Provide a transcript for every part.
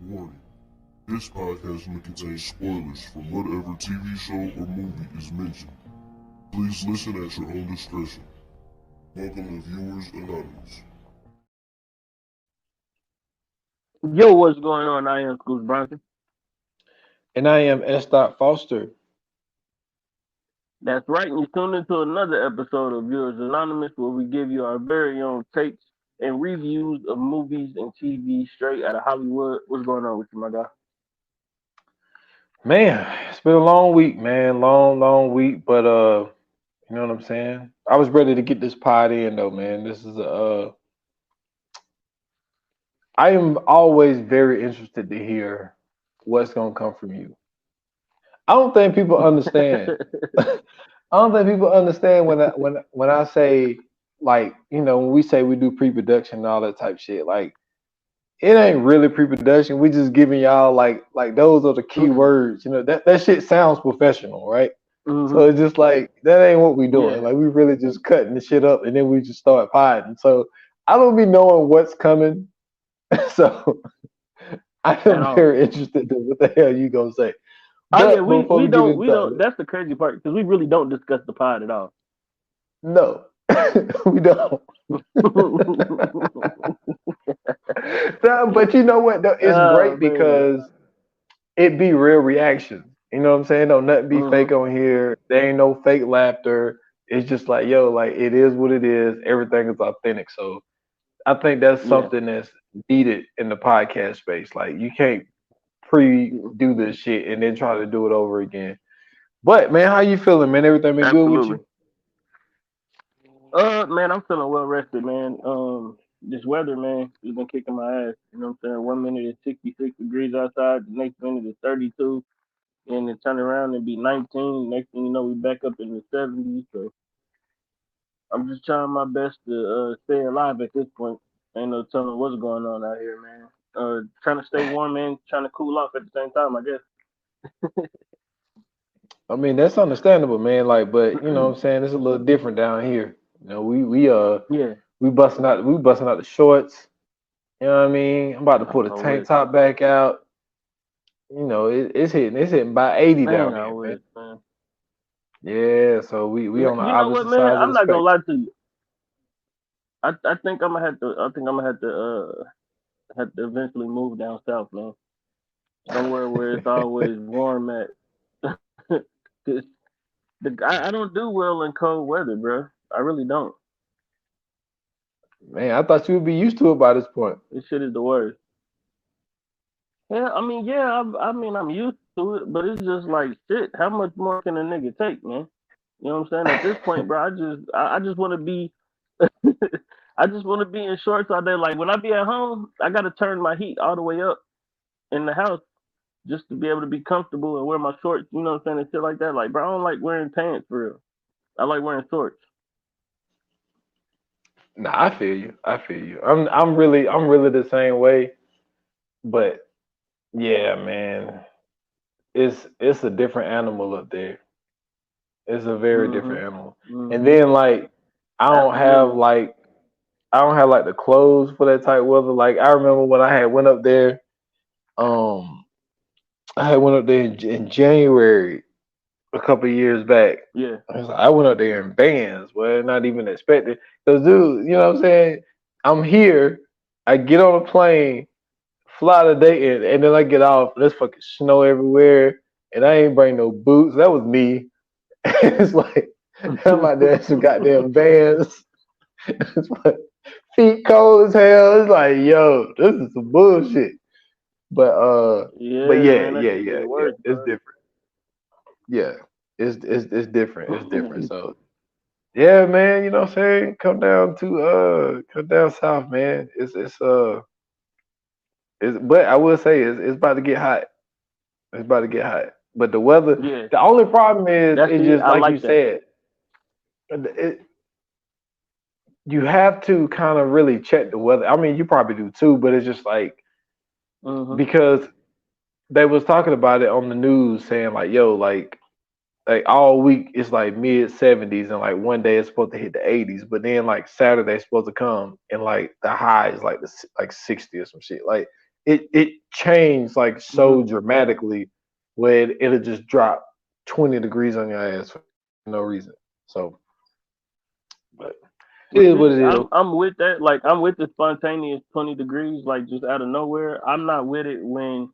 Warning: this podcast may contain spoilers from whatever TV show or movie is mentioned. Please listen at your own discretion. Welcome to Viewers Anonymous. Yo, what's going on? I am Scoots Bronson. And I am S. Foster. That's right, and you tuned into another episode of Viewers Anonymous where we give you our very own takes and reviews of movies and TV straight out of Hollywood. What's going on with you, my guy? Man, it's been a long week, man. Long week. But you know what I'm saying? I was ready to get this pod in though, man. This is I am always very interested to hear what's gonna come from you. I don't think people understand. I don't think people understand when I say, like, when we say we do pre-production and all that type shit, like, it ain't really pre-production. We just giving y'all like those are the key words. That shit sounds professional, right? Mm-hmm. So it's just like that ain't what we doing. Yeah. Like, we really just cutting the shit up and then we just start podding. So I don't be knowing what's coming. So I am very interested in what the hell you gonna say. Oh But yeah, we before don't. get into That's the crazy part because we really don't discuss the pod at all. no, we don't. But you know what? Though? It's great because it be real reactions. You know what I'm saying? Don't nothing be fake on here. There ain't no fake laughter. It's just like, yo, like, it is what it is. Everything is authentic. So I think that's something that's needed in the podcast space. Like, you can't pre-do this shit and then try to do it over again. But man, how you feeling, man? Everything been good with you? Man, I'm feeling well rested, man. This weather, man, has been kicking my ass. You know what I'm saying? 1 minute it's 66 degrees outside, the next minute it's 32, and then turn around and be 19. Next thing you know, we back up in the 70s. So I'm just trying my best to stay alive at this point. Ain't no telling what's going on out here, man. Trying to stay warm and trying to cool off at the same time, I guess. I mean, that's understandable, man. Like, but you know what I'm saying? It's a little different down here. We busting out the shorts. You know what I mean? I'm about to pull the tank top back out. It's hitting by 80 down here, man. Yeah, so we on the opposite sides of the spectrum. I'm not gonna lie to you. I think I'm gonna have to eventually move down south, man. Somewhere where it's always warm at. I don't do well in cold weather, bro. I really don't. Man, I thought you would be used to it by this point. This shit is the worst. Yeah, I'm used to it, but it's just like shit. How much more can a nigga take, man? You know what I'm saying? At this point, bro, I just want to be, I just want to be in shorts all day. Like when I be at home, I gotta turn my heat all the way up in the house just to be able to be comfortable and wear my shorts. You know what I'm saying? And shit like that. Like, bro, I don't like wearing pants for real. I like wearing shorts. Nah, I feel you. I'm really the same way. But yeah, man, it's a different animal up there. It's a very different animal. And then like I don't have like the clothes for that type weather. Like I remember when I had went up there, in January a couple of years back. Yeah. I went up there in Vans, well, not even expected. Cause dude, you know what I'm saying? I'm here, I get on a plane, fly to Dayton, and then I get off. There's fucking snow everywhere, and I ain't bring no boots. That was me. It's like I'm out there in some goddamn Vans. It's like feet cold as hell. It's like, yo, this is some bullshit. But yeah, it's different. Yeah, it's different. It's different. So yeah, man, you know what I'm saying? Come down south, man. But I will say it's about to get hot. It's about to get hot. But the weather, the only problem is it's just like you said. You have to kind of really check the weather. I mean, you probably do too, but it's just like because they was talking about it on the news, saying like, yo, like all week it's like mid 70s, and like one day it's supposed to hit the 80s, but then like Saturday's supposed to come and like the high is like 60 or some shit. Like it changed like Hmm. so dramatically where it'll just drop 20 degrees on your ass for no reason. So, but it is But what it see, is. I'm with that. Like I'm with the spontaneous 20 degrees, like just out of nowhere. I'm not with it when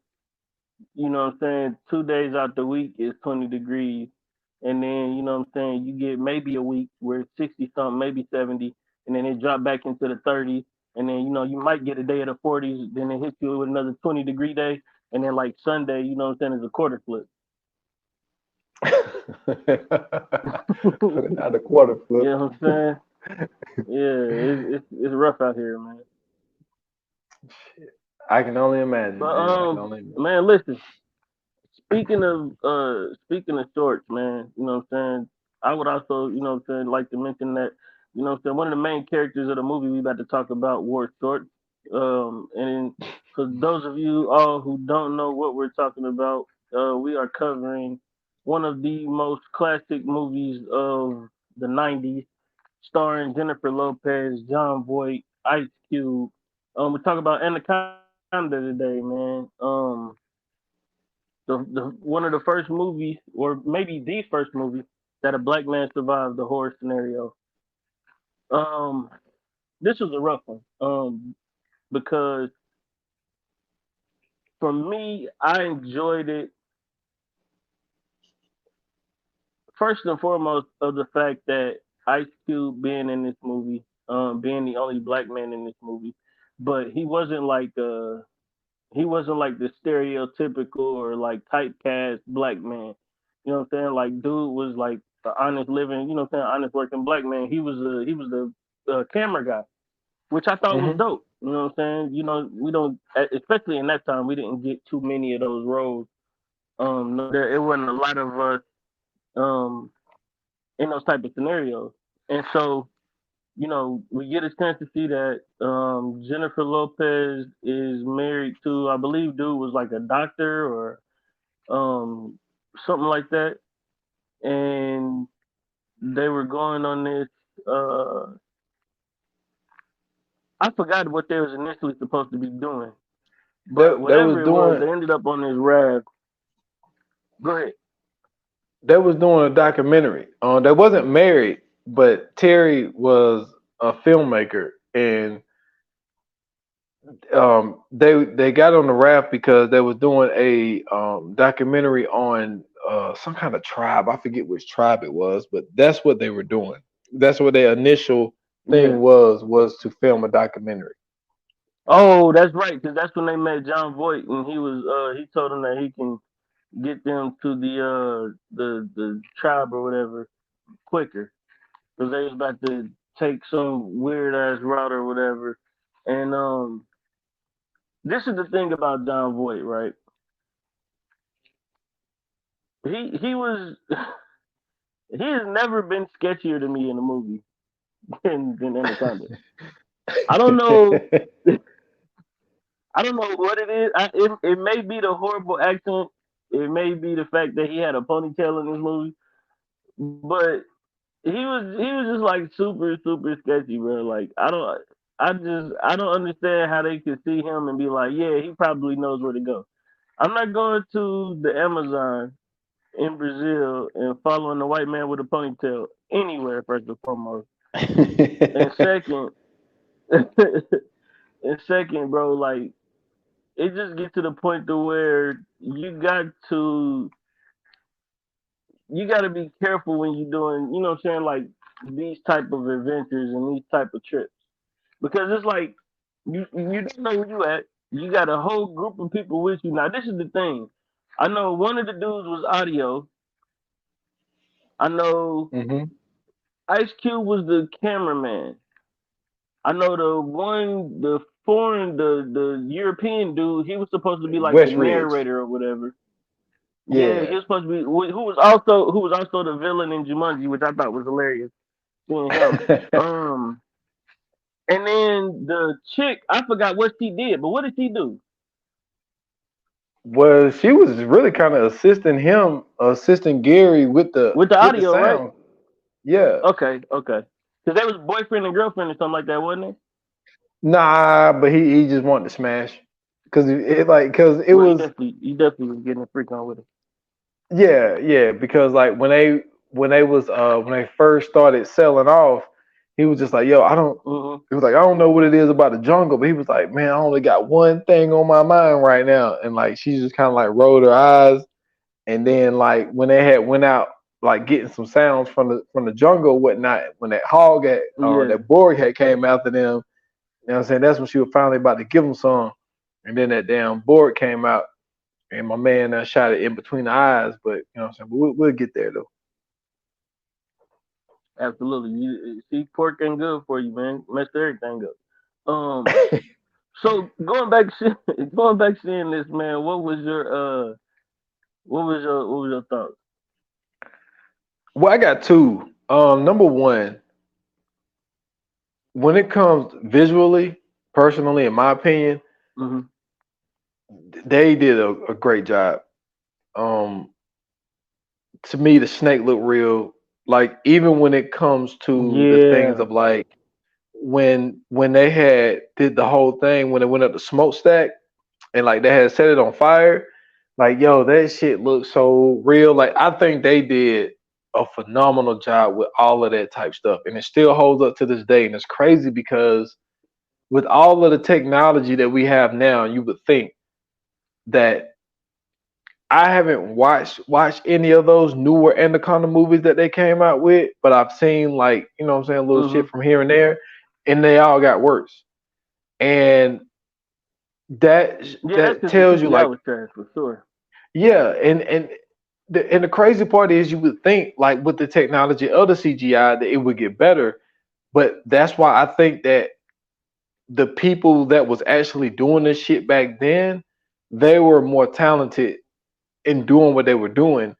what I'm saying 2 days out the week is 20 degrees, and then what I'm saying you get maybe a week where it's 60 something, maybe 70, and then it drop back into the 30s, and then you might get a day of the 40s, then it hits you with another 20-degree day, and then like Sunday, what I'm saying, is a quarter flip. Not a quarter You flip. know what I'm saying? Yeah, it's rough out here, man. I can only imagine, But man. I can only imagine. man, listen. Speaking of shorts, man, what I'm saying? I would also, what I'm saying, like to mention that, what I'm saying, one of the main characters of the movie we about to talk about wore shorts. And for those of you all who don't know what we're talking about, we are covering one of the most classic movies of the '90s, starring Jennifer Lopez, John Voight, Ice Cube. We're talking about Anaconda today, man. The one of the first movies, or maybe the first movie, that a black man survived the horror scenario. Um, this was a rough one. Because for me, I enjoyed it first and foremost of the fact that Ice Cube being in this movie, being the only black man in this movie, but he wasn't like the stereotypical or like typecast black man. You know what I'm saying? Like dude was like an honest living, what I'm saying, honest working black man. He was the camera guy, which I thought was Hmm. dope. You know what I'm saying? We don't, especially in that time, we didn't get too many of those roles. No, there it wasn't a lot of us um in those type of scenarios, and so we get a chance to see that Jennifer Lopez is married to, I believe, dude was like a doctor or um, something like that, and they were going on this. Uh, I forgot what they was initially supposed to be doing, but They was whatever it was, doing they ended up on this raft. Go ahead. they was doing a documentary. They wasn't married, but Terry was a filmmaker, and they got on the raft because they was doing a documentary on some kind of tribe. I forget which tribe it was, but that's what they were doing. That's what their initial Yeah. thing was to film a documentary. Oh, that's right, because that's when they met John Voight, and he told them that he can get them to the tribe or whatever quicker, because they was about to take some weird ass route or whatever. And this is the thing about John Voight, right? He was he has never been sketchier to me in a movie than Anaconda. I don't know. I don't know what it is. It may be the horrible accent. It may be the fact that he had a ponytail in this movie, but he was just like super sketchy, bro. Like I don't understand how they could see him and be like, yeah, he probably knows where to go. I'm not going to the Amazon in Brazil and following the white man with a ponytail anywhere, first and foremost. And second, and second, bro, like it just gets to the point to where you got to be careful when you're doing, what I'm saying, like these type of adventures and these type of trips, because it's like you don't know where you at. You got a whole group of people with you. Now this is the thing. I know one of the dudes was audio. I know Hmm. Ice Cube was the cameraman. I know the European dude. He was supposed to be like the West Ridge. narrator or whatever. Yeah, he Yeah. was supposed to be who was also the villain in Jumanji, which I thought was hilarious seeing him. Um, and then the chick, I forgot what she did, but what did she do Well, she was really kind of assisting him, assisting Gary with the with the audio, right? sound. Yeah. Okay. Because they was boyfriend and girlfriend or something like that, wasn't it? Nah, but he just wanted to smash. because it Well, was he definitely was getting a freak on with it. yeah, because like when they first started selling off, he was just like, yo, I don't. Mm-hmm. He was like, I don't know what it is about the jungle, but he was like, man, I only got one thing on my mind right now, and like she just kind of like rolled her eyes, and then like when they had went out like getting some sounds from the jungle and whatnot, when that hog had or Yeah, that boar had came after them, you know what I'm saying? That's when she was finally about to give them some, and then that damn board came out, and my man shot it in between the eyes, but you know what I'm saying? But we'll get there though. absolutely. See, pork ain't good for you, man. Messed everything up. So going back seeing this, man. What was your thoughts? Well, I got two. Number one, when it comes visually, personally, in my opinion, Mm-hmm. they did a great job. Um, to me, the snake looked real. Like even when it comes to the things Yeah, of like when they had did the whole thing when it went up the smokestack and like they had set it on fire, like yo, that shit looks so real. Like I think they did a phenomenal job with all of that type stuff, and it still holds up to this day. And it's crazy because with all of the technology that we have now, you would think that I haven't watched any of those newer Anaconda movies that they came out with, but I've seen like you know what I'm saying little mm-hmm. shit from here and there, and they all got worse. And that Yeah, that's that because the tells you CGI like was trash for sure. yeah, and the crazy part is you would think like with the technology of the CGI that it would get better, but that's why I think that the people that was actually doing this shit back then, they were more talented in doing what they were doing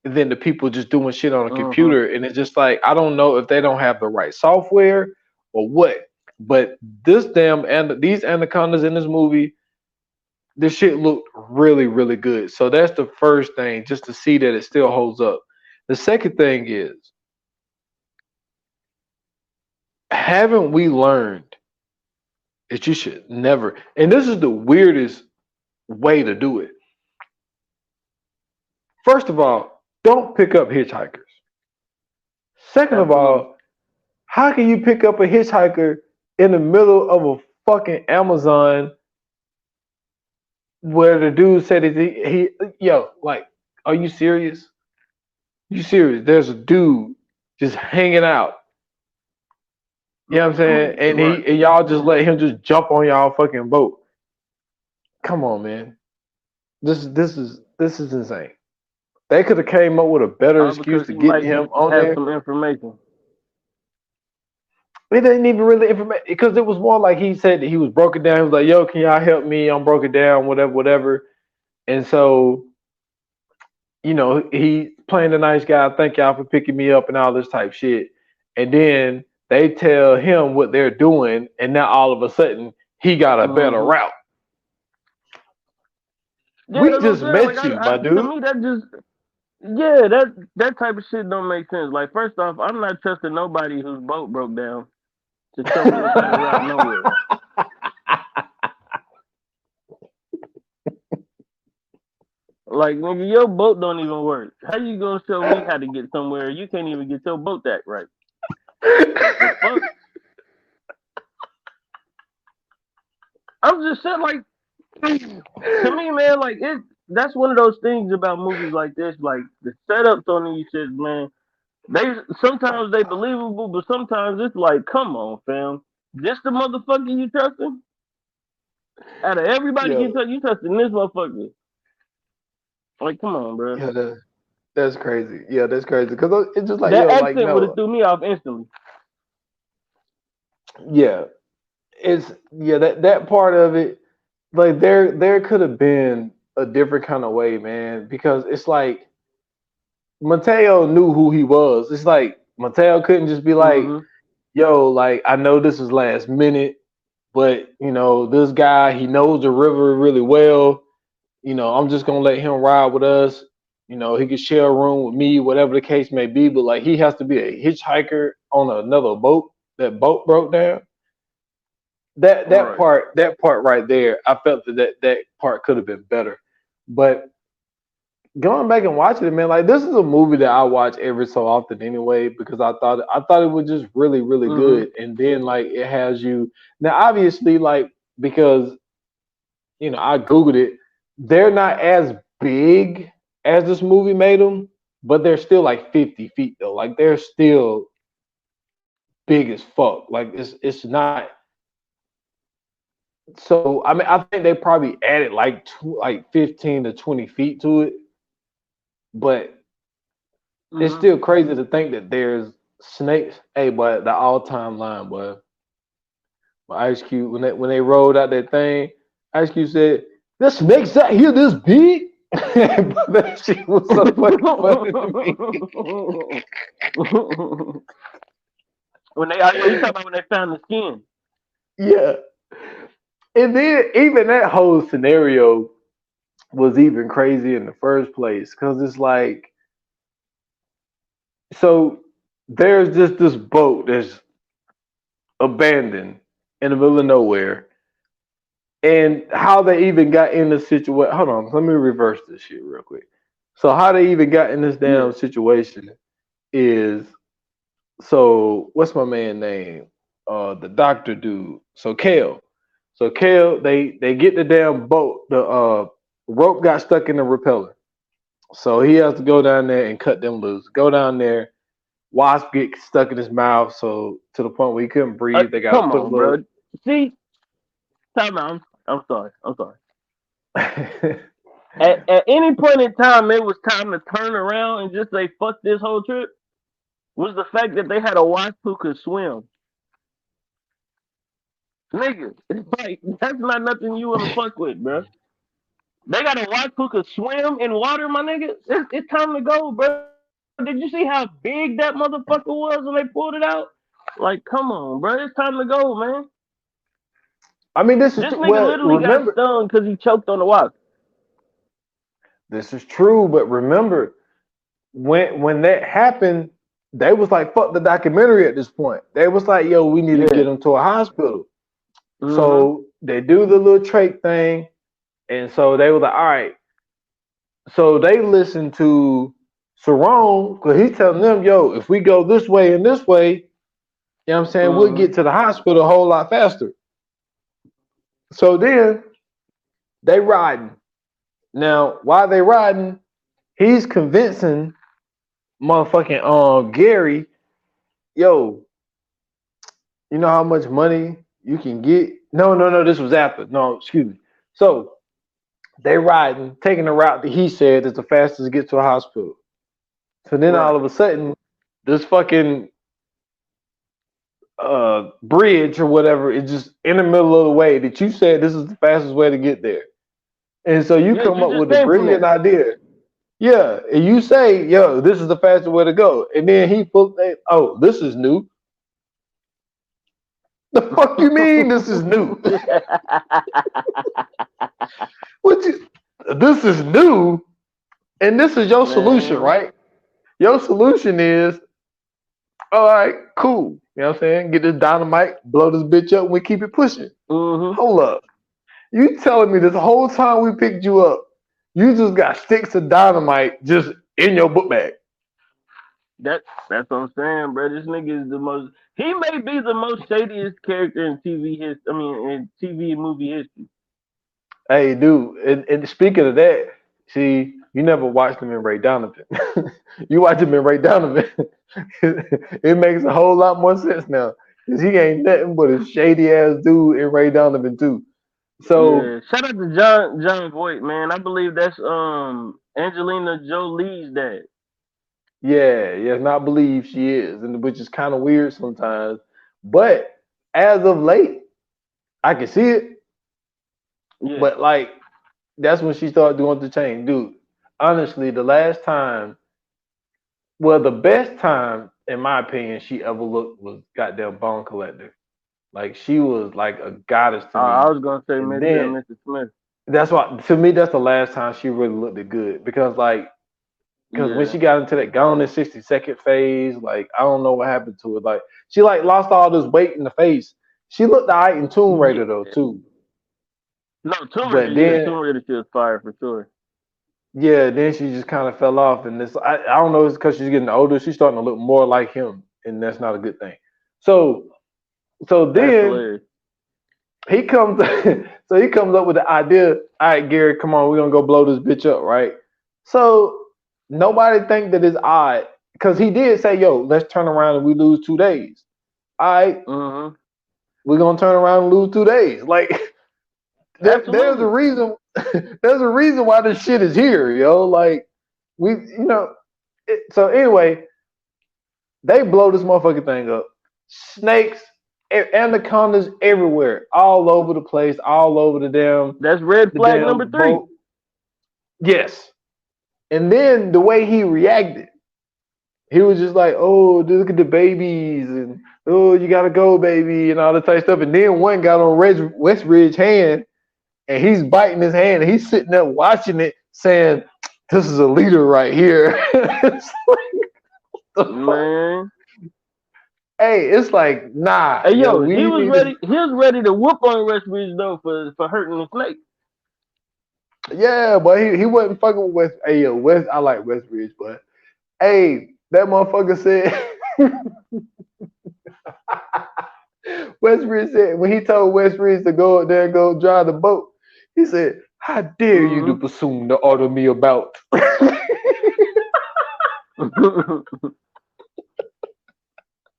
than the people just doing shit on a Mm-hmm. computer. And it's just like I don't know if they don't have the right software or what. But this damn and these anacondas in this movie, this shit looked really, really good. So that's the first thing, just to see that it still holds up. The second thing is, haven't we learned that you should never, and this is the weirdest way to do it. First of all, don't pick up hitchhikers. Second of Absolutely. all, how can you pick up a hitchhiker in the middle of a fucking Amazon where the dude said that yo, like, are you serious? You serious? There's a dude just hanging out. You know what I'm saying? And Right. and y'all just let him just jump on y'all fucking boat. Come on, man. This is insane. They could have came up with a better All excuse because to he get might him on have there. some information. It didn't even really information because it was more like he said that he was broken down. He was like, "Yo, can y'all help me? I'm broken down, whatever, whatever." And so, you know, he playing the nice guy. Thank y'all for picking me up and all this type shit. And then they tell him what they're doing, and now all of a sudden he got a better Mm-hmm. route. Yeah, We that's what I'm just saying. met Like, you, I my to dude. me that just yeah, that type of shit don't make sense. Like, first off, I'm not trusting nobody whose boat broke down to show me a better route nowhere. Like, nigga, your boat don't even work. How you gonna show me how to get somewhere? You can't even get your boat that right. The fuck? I'm just saying, like, to me, man, like it. That's one of those things about movies like this. Like the setups on these shit, man. They sometimes they believable, but sometimes it's like, come on, fam. This the motherfucker you trusting? Out of everybody Yeah, you trusting this motherfucker. Like, come on, bro. yeah, that's crazy. Yeah, that's crazy because it's just like That yo, like accent would have no, threw me off instantly. yeah, it's yeah that part of it. Like there could have been a different kind of way, man, because it's like Mateo knew who he was. It's like Mateo couldn't just be like, Mm-hmm. yo, like I know this is last minute, but you know, this guy, he knows the river really well. You know, I'm just gonna let him ride with us. You know, he could share a room with me, whatever the case may be, but like he has to be a hitchhiker on another boat. That boat broke down. Right. that part right there, I felt that part could have been better. But going back and watching it, man, like this is a movie that I watch every so often anyway because I thought it was just really really Mm-hmm. good, and then like it has you now obviously like because I googled it, they're not as big as this movie made them, but they're still like 50 feet though, like they're still big as fuck. Like it's not. So I mean, I think they probably added like 15 to 20 feet to it, but it's Mm-hmm. still crazy to think that there's snakes. Hey, but the all time line, boy. Ice Cube when they rolled out that thing, Ice Cube said, "The snakes out here this big." But that shit was so fucking funny to me. When they, oh, you talking about when they found the skin? Yeah, and then even that whole scenario was even crazy in the first place because it's like so there's just this boat that's abandoned in the middle of nowhere, and how they even got in the situation. Hold on, let me reverse this shit real quick. So how they even got in this Yeah. damn situation is so what's my man name? The doctor dude. So Kale. So Kale, they get the damn boat. The rope got stuck in the repeller. So he has to go down there and cut them loose. Go down there. Wasp get stuck in his mouth, so to the point where he couldn't breathe. They got to Come put a on, little. bro. See, time out. I'm sorry. I'm sorry. At any point in time, it was time to turn around and just say fuck this whole trip. Was the fact that they had a wife who could swim, nigga. It's like that's not nothing you wanna fuck with, bro. They got a wife who could swim in water, my nigga. It's time to go, bro. Did you see how big that motherfucker was when they pulled it out? Like, come on, bro. It's time to go, man. I mean, this This is nigga well. literally got Remember, stung because he choked on the wife. this is true, but remember when that happened, they was like, "Fuck the documentary." At this point, they was like, "Yo, we need to Yeah. get him to a hospital." Mm-hmm. So they do the little trach thing, and so they were like, "All right." So they listen to Sarone because he's telling them, "Yo, if we go this way and this way, what I'm saying, we'll Mm-hmm. get to the hospital a whole lot faster." So then they riding. Now, while they riding, he's convincing motherfucking Gary, yo, you know how much money you can get? No, this was after. No, excuse me. So they riding, taking the route that he said is the fastest to get to a hospital. So then all Right. of a sudden, this fucking bridge or whatever is just in the middle of the way that you said this is the fastest way to get there. And so you Yeah, come you up just with a came from brilliant there. idea. Yeah, and you say, yo, this is the fastest way to go. And then he put, oh, this is new. The fuck you mean this is new? What you, this is new, and this is your solution, Man. right? Your solution is, all right, cool. You know what I'm saying? Get this dynamite, blow this bitch up, and we keep it pushing. Mm-hmm. Hold up. You telling me this whole time we picked you up, you just got sticks of dynamite just in your book bag. That's what I'm saying, bro. This nigga is the most. He may be the most shadiest character in TV history. I mean, in TV and movie history. Hey, dude, and speaking of that, see, you never watched him in Ray Donovan. You watch him in Ray Donovan, it makes a whole lot more sense now. Cause he ain't nothing but a shady ass dude in Ray Donovan too. So Yeah. Shout out to John Voight, man. I believe that's Angelina Jolie's dad. yeah, not believe she is, and which is kind of weird sometimes. But as of late, I can see it. Yeah. But like that's when she started doing the change, dude. Honestly, the last time, well, the best time, in my opinion, she ever looked was goddamn Bone Collector. Like she was like a goddess to I me. was gonna say And Mr. then and Mrs. Smith. that's why to me that's the last time she really looked it good because when Yeah. she got into that gone in 60 second phase, like I don't know what happened to her. Like she like lost all this weight in the face, She looked alright in Tomb Raider though Yeah. too. No, Tomb Raider. But Yeah, then Tomb Raider. She was fire for sure. yeah, then she just kind of fell off, and this I don't know, it's because she's getting older. She's starting to look more like him, and that's not a good thing. So That's then hilarious. he comes, so he comes up with the idea. All right, Gary, come on, we're gonna go blow this bitch up, right? So nobody think that it's odd because he did say, "Yo, let's turn around and we lose 2 days." All right, Mm-hmm. we're gonna turn around and lose 2 days. Like there's a Absolutely. reason. There's a reason why this shit is here, yo. Like we, so anyway, they blow this motherfucking thing up. Snakes, anacondas everywhere, all over the place, all over That's red the flag number damn 3. boat. Yes. And then the way he reacted, he was just like, "Oh, look at the babies," and "Oh, you gotta go, baby," and all that type of stuff. And then one got on Westridge's hand, and he's biting his hand, and he's sitting there watching it, saying, "This is a leader right here." It's like, the fuck? Man. Hey, it's like, nah, Hey yo, yo, we he was need to. ready. He was ready to whoop on Westbridge though for hurting the snake. Yeah, but he wasn't fucking with West. Hey, yo, West. I like Westridge, but hey, that motherfucker said. Westridge said when he told Westridge to go up there and go drive the boat, he said, "How dare you to Mm-hmm. presume to order me about?"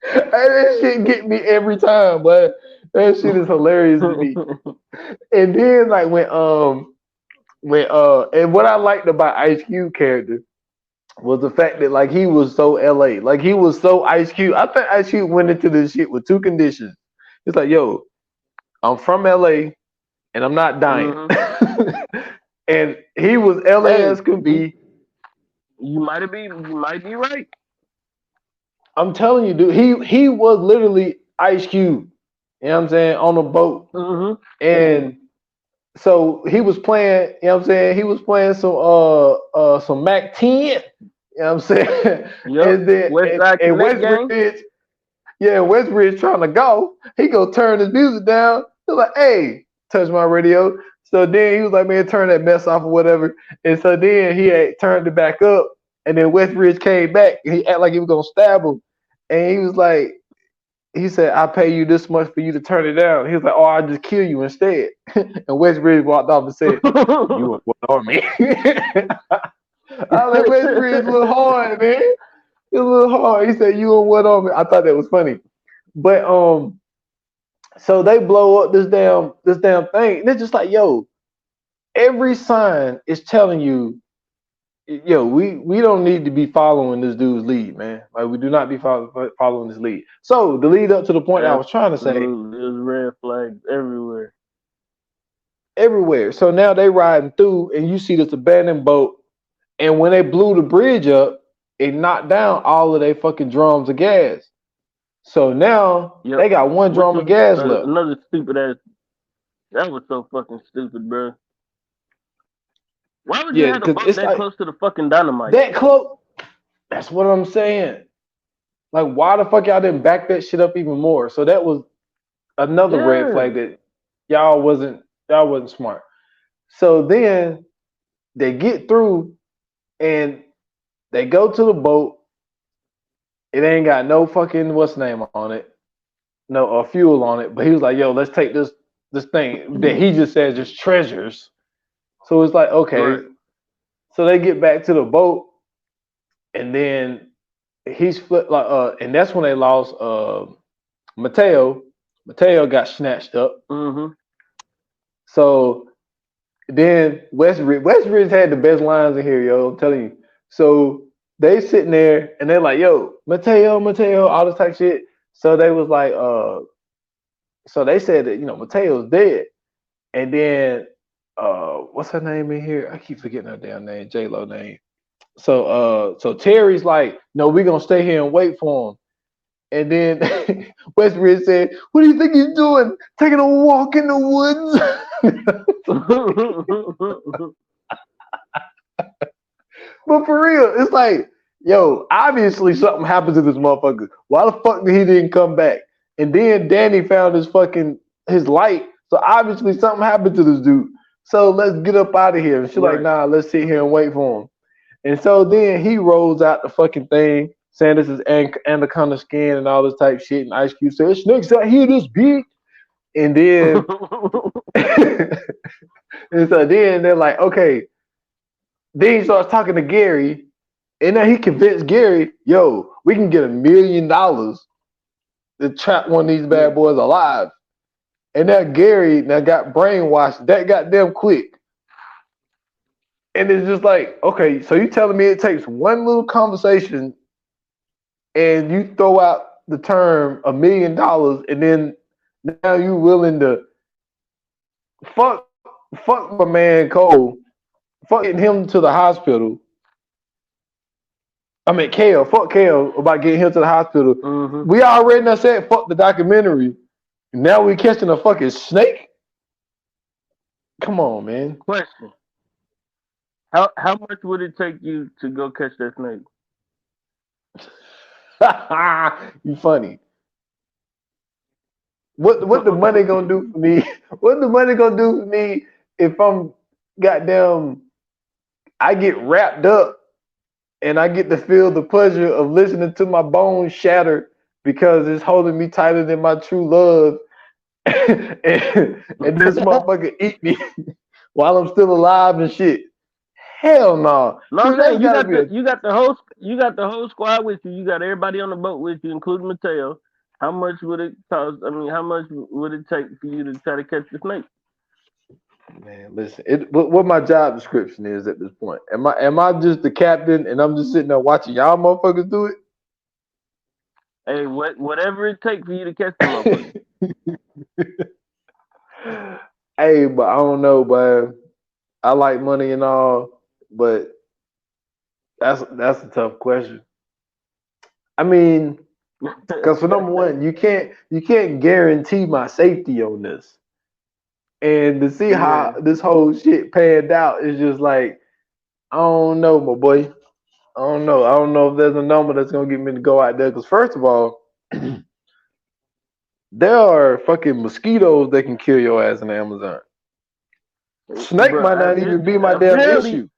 Hey, that shit get me every time, but that shit is hilarious to me. And then like and what I liked about Ice Cube character was the fact that like he was so LA, like he was so Ice Cube. I think Ice Cube went into this shit with 2 conditions. It's like, yo, I'm from LA and I'm not dying. Mm-hmm. And he was LA Hey, as can be. you might be right. I'm telling you, dude, he was literally Ice Cube. You know what I'm saying? On a boat. Mm-hmm. And so he was playing, you know what I'm saying? He was playing some Mac 10, you know what I'm saying? Yep. And then West Side and Connect gang. Westbridge, yeah, Westbridge trying to go. He go turn his music down. He's like, "Hey, touch my radio." So then he was like, "Man, turn that mess off or whatever." And so then he had turned it back up. And then Westbridge came back and he acted like he was gonna stab him. And he was like, he said, "I pay you this much for you to turn it down." He was like, "Oh, I'll just kill you instead." And Westbridge walked off and said, "You in what army?" I was like, Westbridge a little hard, man. It's a little hard. He said, "You in what army?" I thought that was funny. But so they blow up this damn thing. And it's just like, yo, every sign is telling you, yo, we don't need to be following this dude's lead, man. Like we do not be following this lead. So the lead up to the point I was trying to say, Absolutely. There's red flags everywhere. everywhere. So now they riding through, and you see this abandoned boat. And when they blew the bridge up, it knocked down all of their fucking drums of gas. So now Yep. they got one Which drum of was gas left. another stupid ass. That was so fucking stupid, bro. Why would you Yeah, have a because boat it's that like close to the fucking dynamite? that close. That's what I'm saying. Like, why the fuck y'all didn't back that shit up even more? So that was another red Yeah. flag that y'all wasn't smart. So then they get through and they go to the boat. It ain't got no fucking what's name on it, no fuel on it. But he was like, "Yo, let's take this thing that he just said just treasures." So it's like, okay. Right. So they get back to the boat, and then he's flipped and that's when they lost Mateo. Mateo got snatched up. Mm-hmm. So then Westridge had the best lines in here, yo. I'm telling you. So they sitting there and they're like, "Yo, Mateo, all this type of shit." So they was like, so they said that Mateo's dead, and then what's her name in here? I keep forgetting her damn name, J Lo name. So Terry's like, "No, we're gonna stay here and wait for him." And then Westridge said, "What do you think he's doing? Taking a walk in the woods?" But for real, it's like, yo, obviously something happened to this motherfucker. Why the fuck did he didn't come back? And then Danny found his light. So obviously something happened to this dude. So let's get up out of here. And she's like, Right. nah, let's sit here and wait for him. And so then he rolls out the fucking thing, saying this is anaconda skin and all this type shit. And Ice Cube says, snakes out here this big. And then and so then they're like, okay. Then he starts talking to Gary, and then he convinced Gary, yo, we can get $1 million to trap one of these bad boys alive. And now Gary got brainwashed that goddamn quick. And it's just like, okay, so you telling me it takes one little conversation and you throw out the term $1 million, and then now you willing to fuck my man Cole, fuck getting him to the hospital. I mean, fuck Kale about getting him to the hospital. Mm-hmm. We already done said fuck the documentary. Now we catching a fucking snake? Come on, man. Question: How much would it take you to go catch that snake? You funny. What the money gonna do for me? What the money gonna do for me if I'm goddamn? I get wrapped up and I get to feel the pleasure of listening to my bones shatter because it's holding me tighter than my true love, and this motherfucker eat me while I'm still alive and shit. Hell no. No, See, I'm saying that's gotta be you got the whole squad with you. You got everybody on the boat with you, including Mateo. How much would it cost? I mean, how much would it take for you to try to catch the snake? Man, listen. What my job description is at this point? Am I just the captain and I'm just sitting there watching y'all motherfuckers do it? Hey, whatever it takes for you to catch the motherfucker. Hey, but I don't know, but I like money and all, but that's a tough question. I mean, because for number one, you can't guarantee my safety on this. And to see how this whole shit panned out is just like, I don't know, my boy. I don't know. I don't know if there's a number that's gonna get me to go out there. Because first of all, there are fucking mosquitoes that can kill your ass in the Amazon. Snake Bruh, might not even be my damn issue.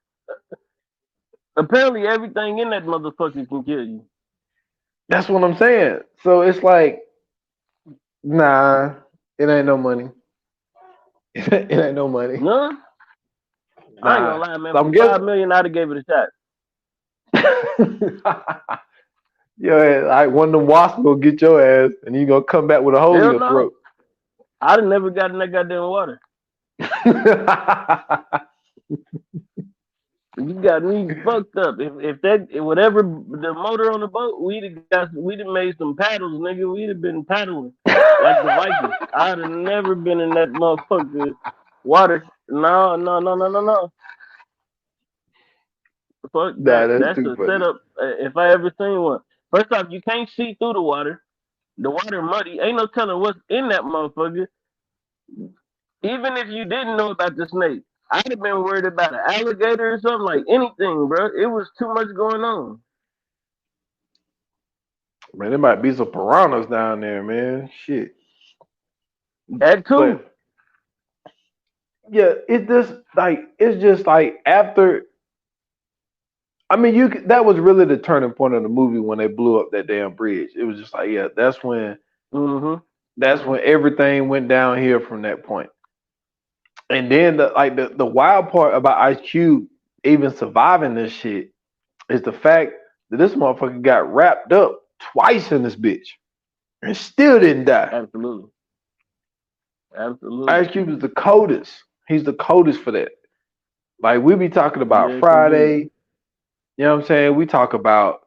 Apparently, everything in that motherfucker can kill you. That's what I'm saying. So it's like, nah, it ain't no money. It ain't no money. No, Nah. I ain't gonna lie, man. So I'm For $5 million, I'd have gave it a shot. Yeah, like one of them wasps gonna get your ass, and you gonna come back with a hole in your throat. I'd have never gotten that goddamn water. You got me fucked up. If whatever the motor on the boat, we'd have made some paddles, nigga. We'd have been paddling like the Vikings. I'd have never been in that motherfucker water. No. Fuck that. That's a setup. If I ever seen one. First off, you can't see through the water. The water muddy. Ain't no telling what's in that motherfucker. Even if you didn't know about the snake, I'd have been worried about an alligator or something, like anything, bro. It was too much going on. Man, there might be some piranhas down there, man. Shit. That too. But, yeah, it's just like after. I mean, that was really the turning point of the movie when they blew up that damn bridge. It was just like, yeah, that's when everything went down here from that point. And then the wild part about Ice Cube even surviving this shit is the fact that this motherfucker got wrapped up twice in this bitch and still didn't die. Absolutely. Ice Cube is the coldest. He's the coldest for that. Like we be talking about Friday. You know what I'm saying? We talk about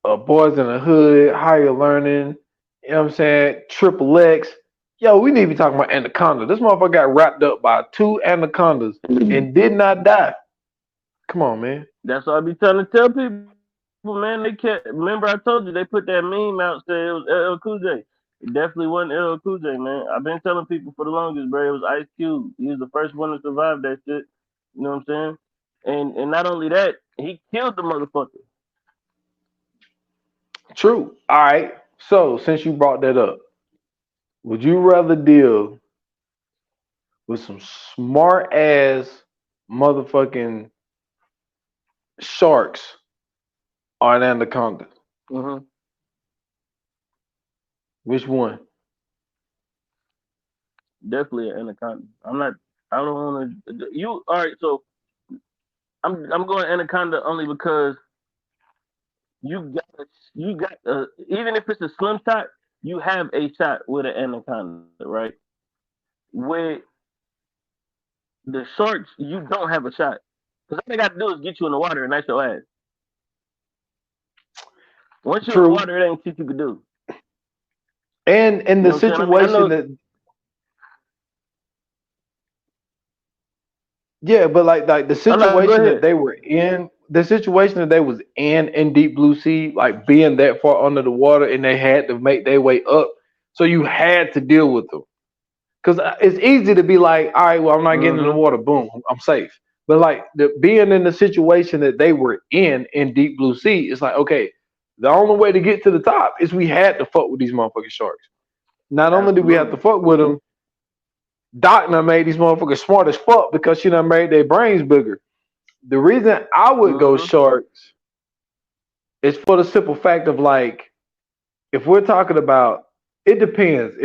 Boys in the Hood, Higher Learning. You know what I'm saying? Triple X. Yo, we need to be talking about Anaconda. This motherfucker got wrapped up by 2 anacondas and did not die. Come on, man. That's what I be trying to tell people, man. They can't remember I told you they put that meme out saying it was LL Cool J. It definitely wasn't LL Cool J, man. I've been telling people for the longest, bro. It was Ice Cube. He was the first one to survive that shit. You know what I'm saying? And not only that, he killed the motherfucker. True. All right. So since you brought that up, would you rather deal with some smart ass motherfucking sharks or an anaconda? Mm-hmm. Which one? Definitely an anaconda. I'm not. I don't want to. You all right? So I'm going anaconda only because you got even if it's a slim shot, you have a shot with an anaconda, right? With the sharks, you don't have a shot because all they got to do is get you in the water and that's your ass. Once you're in the True. water, it ain't shit you can do. And in You the know what I'm saying? I mean, I situation know. that yeah, but like the I'm not. Go situation that ahead. they were in, the situation that they was in Deep Blue Sea, like being that far under the water, and they had to make their way up, so you had to deal with them. Because it's easy to be like, all right, well, I'm not getting in the Mm-hmm. water, boom, I'm safe. But like being in the situation that they were in Deep Blue Sea, it's like, okay, the only way to get to the top is we had to fuck with these motherfucking sharks. Not only did we have to Absolutely. fuck with them, Doc done made these motherfuckers smart as fuck because she done made their brains bigger. The reason I would go Mm-hmm. sharks is for the simple fact of like, if we're talking about, it depends.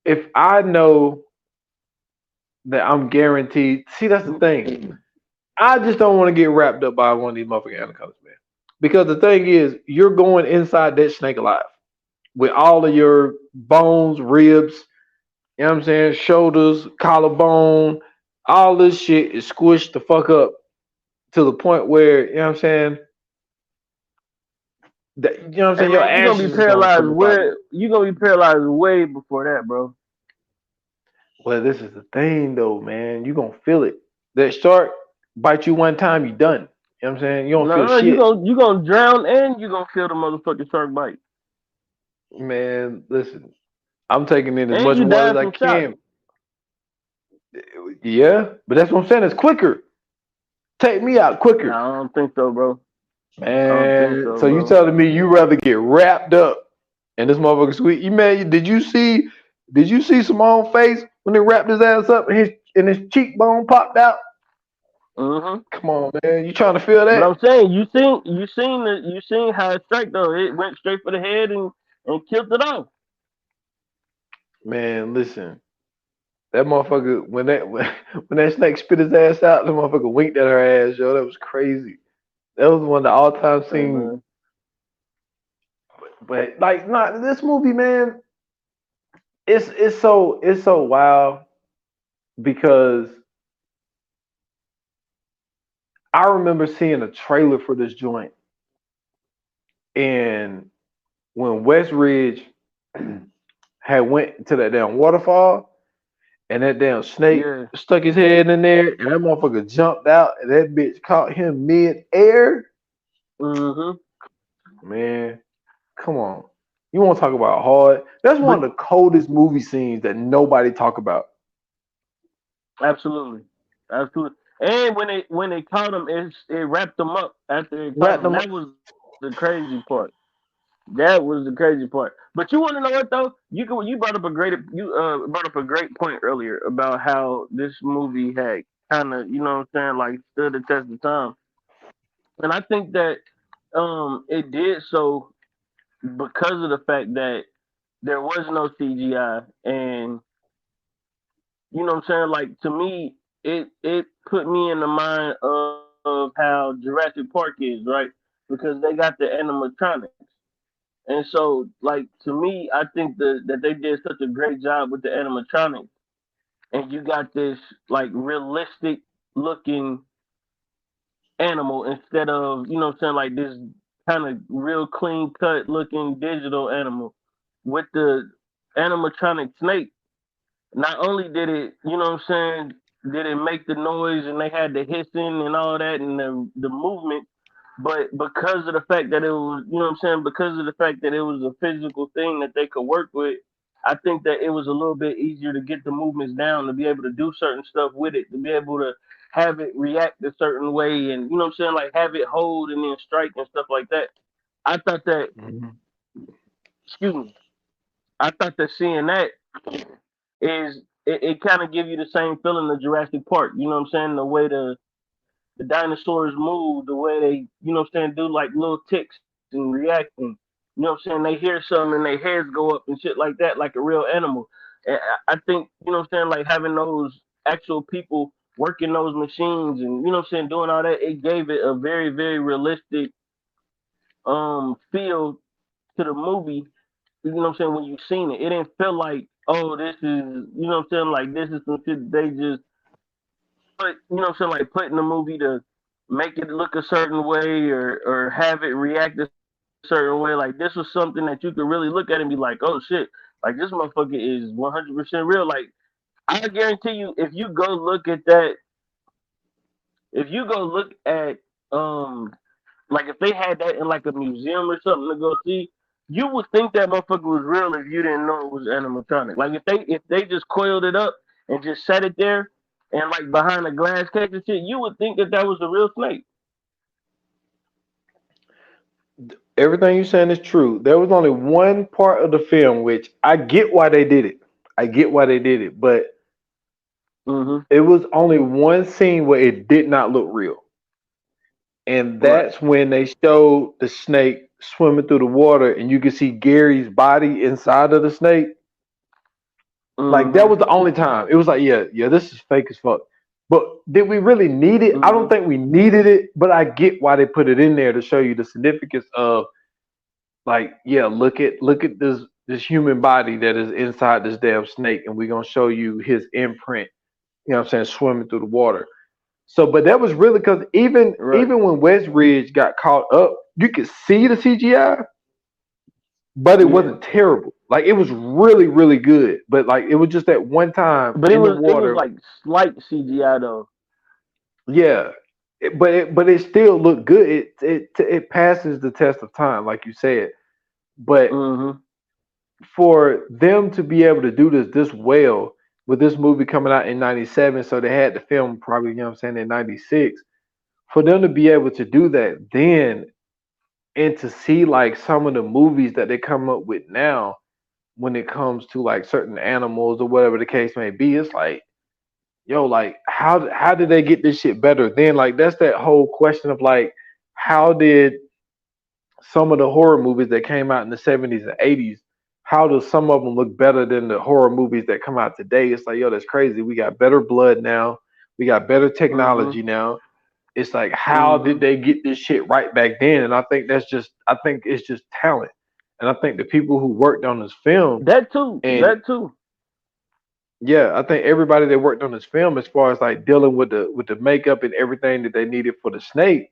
If I know that I'm guaranteed, see that's the thing. I just don't want to get wrapped up by one of these motherfucking anacondas, man. Because the thing is, you're going inside that snake alive with all of your bones, ribs, you know what I'm saying, shoulders, collarbone, all this shit is squished the fuck up to the point where, you know what I'm saying, that, you know what I'm Hey saying, your man, you're gonna be ashes is gonna paralyzed. come up out of you. Where you gonna be paralyzed way before that, bro. Well, this is the thing though, man. You gonna feel it. That shark bite you one time, you done. You know what I'm saying? You don't feel No, shit. you gonna drown and you gonna feel the motherfucking shark bite, Man, listen, I'm taking in as and much you water die as I from shock. can. Yeah, but that's what I'm saying. It's quicker. Take me out No, quicker. I don't think so, bro. I don't think Man, so, so you bro. telling me you rather get wrapped up in this motherfucker sweet? You man, did you see Simone's face when they wrapped his ass up and his cheekbone popped out? Mm-hmm. Come on, man. You trying to feel But that? I'm saying you seen how it struck though. It went straight for the head and killed it off. Man, listen. That motherfucker when that when that snake spit his ass out, the motherfucker winked at her ass, yo. That was crazy. That was one of the all time Hey scene. man. But like, not this movie, man. It's so wild because I remember seeing a trailer for this joint, and when West Ridge had went to that damn waterfall, and that damn snake Yeah. stuck his head in there, and that motherfucker jumped out, and that bitch caught him mid air. Mm-hmm. Man, come on. You want to talk about hard? That's But one of the coldest movie scenes that nobody talk about. absolutely, absolutely. And when they caught him, it wrapped them up after it caught Rat him. them. That was the crazy part. That was the crazy part. But you want to know what though? You brought up a great point earlier about how this movie had kind of, you know what I'm saying, like stood the test of time. And I think that it did so because of the fact that there was no CGI, and you know what I'm saying. Like to me, it put me in the mind of how Jurassic Park is, right? Because they got the animatronics. And so, like to me, I think that they did such a great job with the animatronics, and you got this like realistic looking animal instead of you know what I'm saying like this kind of real clean cut looking digital animal with the animatronic snake. Not only did it, you know what I'm saying, did it make the noise and they had the hissing and all that and the movement, but because of the fact that it was, you know what I'm saying, because of the fact that it was a physical thing that they could work with, I think that it was a little bit easier to get the movements down, to be able to do certain stuff with it, to be able to have it react a certain way and, you know what I'm saying, like have it hold and then strike and stuff like that. I thought that Mhm. excuse me. I thought that seeing that it kind of give you the same feeling of Jurassic Park. You know what I'm saying? The way the dinosaurs move, the way they, you know what I'm saying, do like little ticks and reacting. You know what I'm saying? They hear something and their heads go up and shit like that, like a real animal. And I think, you know what I'm saying, like having those actual people working those machines and, you know what I'm saying, doing all that, it gave it a very, very realistic feel to the movie. You know what I'm saying, when you seen it. It didn't feel like, oh, this is, you know what I'm saying, like this is some shit they just put, you know what I'm saying, like put in the movie to make it look a certain way or have it react a certain way. Like this was something that you could really look at and be like, oh shit, like this motherfucker is 100% real. Like I guarantee you, if you go look at that, if you go look at like if they had that in like a museum or something to go see, you would think that motherfucker was real if you didn't know it was animatronic. Like if they just coiled it up and just set it there and like behind a glass case and shit, you would think that that was a real snake. Everything you're saying is true. There was only one part of the film which I get why they did it. I get why they did it, but Mm-hmm. it was only one scene where it did not look real. And Right. that's when they showed the snake swimming through the water and you could see Gary's body inside of the snake. Like that Mm-hmm. was the only time. It was like, yeah, yeah, this is fake as fuck. But did we really need it? I don't Mm-hmm. think we needed it, but I get why they put it in there to show you the significance of like, yeah, look at this human body that is inside this damn snake, and we're gonna show you his imprint, you know what I'm saying, swimming through the water. So but that was really because even Right. even when West Ridge got caught up, you could see the CGI, but it Yeah. wasn't terrible. Like it was really, really good. But like it was just that one time But it in the was it was water. like slight CGI though. Yeah. But it still looked good. It passes the test of time, like you said. But Mm-hmm. for them to be able to do this well with this movie coming out in 97, so they had to film probably, you know what I'm saying, in 96. For them to be able to do that then and to see like some of the movies that they come up with now when it comes to like certain animals or whatever the case may be, it's like, yo, like how did they get this shit better then? Like that's that whole question of like how did some of the horror movies that came out in the 70s and 80s, how do some of them look better than the horror movies that come out today? It's like, yo, that's crazy. We got better blood now. We got better Mm-hmm. technology now. It's like, how did Mm-hmm. they get this shit right back then? And I think it's just talent. And I think the people who worked on this film, That too. and That too. yeah, I think everybody that worked on this film, as far as like dealing with the makeup and everything that they needed for the snake,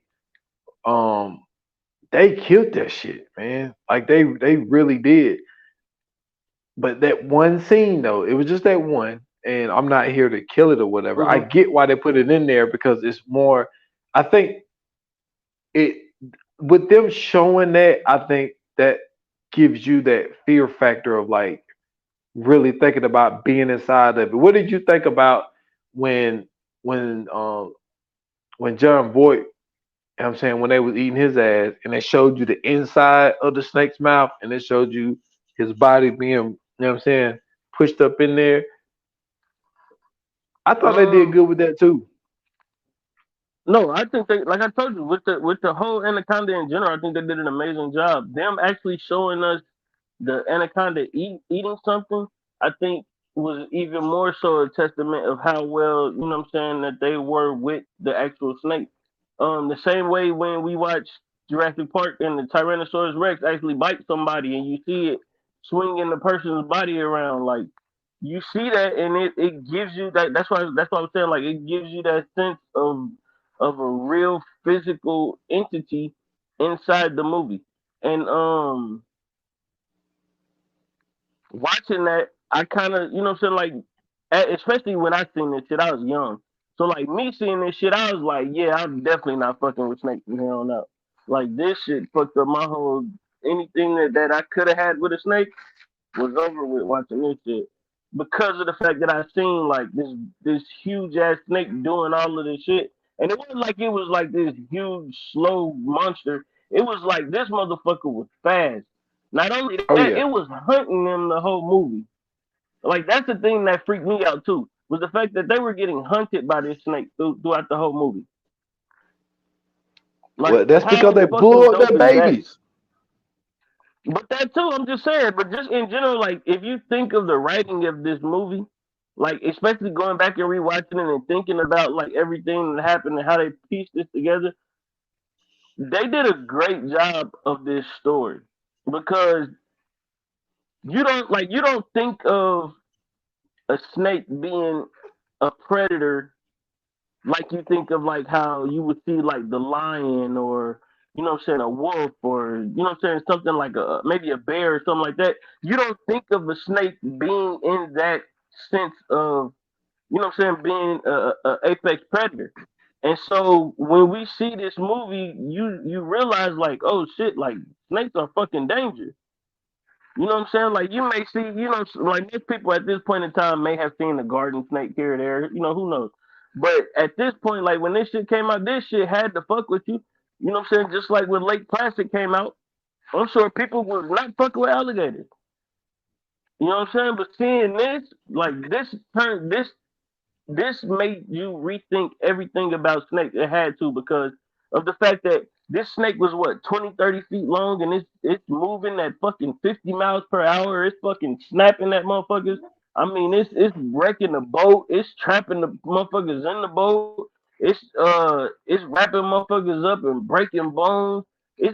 um, they killed that shit, man. Like they really did. But that one scene though, it was just that one, and I'm not here to kill it or whatever. I Mm-hmm. get why they put it in there because it's more. I think it with them showing that. I think that gives you that fear factor of like really thinking about being inside of it. What did you think about when when um when John Voight, you know what I'm saying, when they was eating his ass and they showed you the inside of the snake's mouth and it showed you his body being, you know what I'm saying, pushed up in there. I thought they did Um, good with that too. no, I think they, like I told you, with the whole Anaconda in general, I think they did an amazing job. Them actually showing us the anaconda eating something, I think was even more so a testament of how well, you know what I'm saying, that they were with the actual snake. The same way when we watch Jurassic Park and the Tyrannosaurus Rex actually bite somebody and you see it swinging the person's body around, like you see that and it gives you that. That's why I was saying like it gives you that sense of a real physical entity inside the movie. And watching that, I kind of, you know what I'm saying, like, especially when I seen this shit, I was young. So, like, me seeing this shit, I was like, yeah, I'm definitely not fucking with snakes from here on out. Like, this shit fucked up my whole, anything that I could have had with a snake was over with watching this shit. Because of the fact that I seen, like, this huge ass snake doing all of this shit. And it wasn't like it was like this huge, slow monster. It was like this motherfucker was fast. Not only Oh that, yeah. it was hunting them the whole movie. Like that's the thing that freaked me out too, was the fact that they were getting hunted by this snake throughout the whole movie. Like Well, that's because how they fucking blew up dope their is that? babies. But that too, I'm just saying. But just in general, like if you think of the writing of this movie, like especially going back and rewatching it and thinking about like everything that happened and how they pieced this together, they did a great job of this story because you don't think of a snake being a predator like you think of like how you would see like the lion or what I'm saying, a wolf, or what I'm saying, something like a maybe a bear or something like that. You don't think of a snake being in that sense of what I'm saying, being a apex predator. And so when we see this movie, you realize like, oh shit, like snakes are fucking dangerous. You know what I'm saying? Like you may see, like most people at this point in time may have seen a garden snake here or there. Who knows? But at this point, like when this shit came out, this shit had to fuck with you. You know what I'm saying? Just like when Lake Placid came out, I'm sure people was not fucking with alligators. You know what I'm saying? But seeing this, like this made you rethink everything about snakes. It had to, because of the fact that this snake was what 20, 30 feet long, and it's moving at fucking 50 miles per hour. It's fucking snapping at motherfuckers. I mean, it's wrecking the boat. It's trapping the motherfuckers in the boat. It's wrapping motherfuckers up and breaking bones.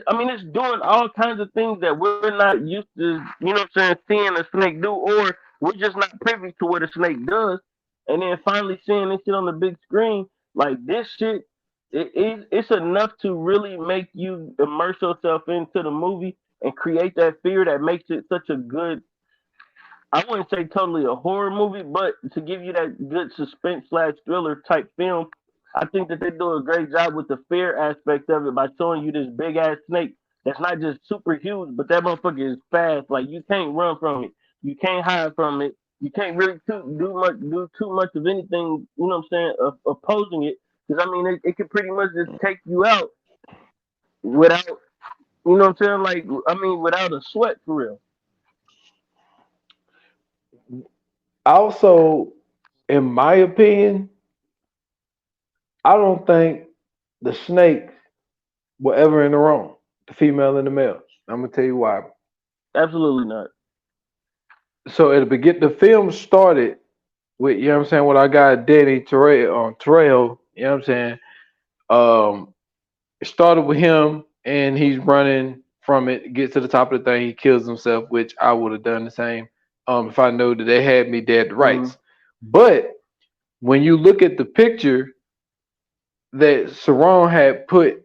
I mean, it's doing all kinds of things that we're not used to. You know what I'm saying? Seeing a snake do, or we're just not privy to what a snake does. And then finally seeing this shit on the big screen, like this shit, it's enough to really make you immerse yourself into the movie and create that fear that makes it such a good. I wouldn't say totally a horror movie, but to give you that good suspense slash thriller type film, I think that they do a great job with the fear aspect of it by showing you this big ass snake that's not just super huge, but that motherfucker is fast. Like you can't run from it, you can't hide from it, you can't really do too much of anything. You know what I'm saying? Opposing it, because I mean it can pretty much just take you out without. You know what I'm saying? Like I mean, without a sweat for real. Also, in my opinion, I don't think the snakes were ever in the wrong, the female and the male. I'm gonna tell you why. Absolutely not. So at the begin, the film started with, you know what I'm saying, with our guy Danny Terrell, you know what I'm saying. Um, it started with him and he's running from it, gets to the top of the thing, he kills himself, which I would have done the same if I knew that they had me dead to Mm-hmm. rights. But when you look at the picture that Saron had put,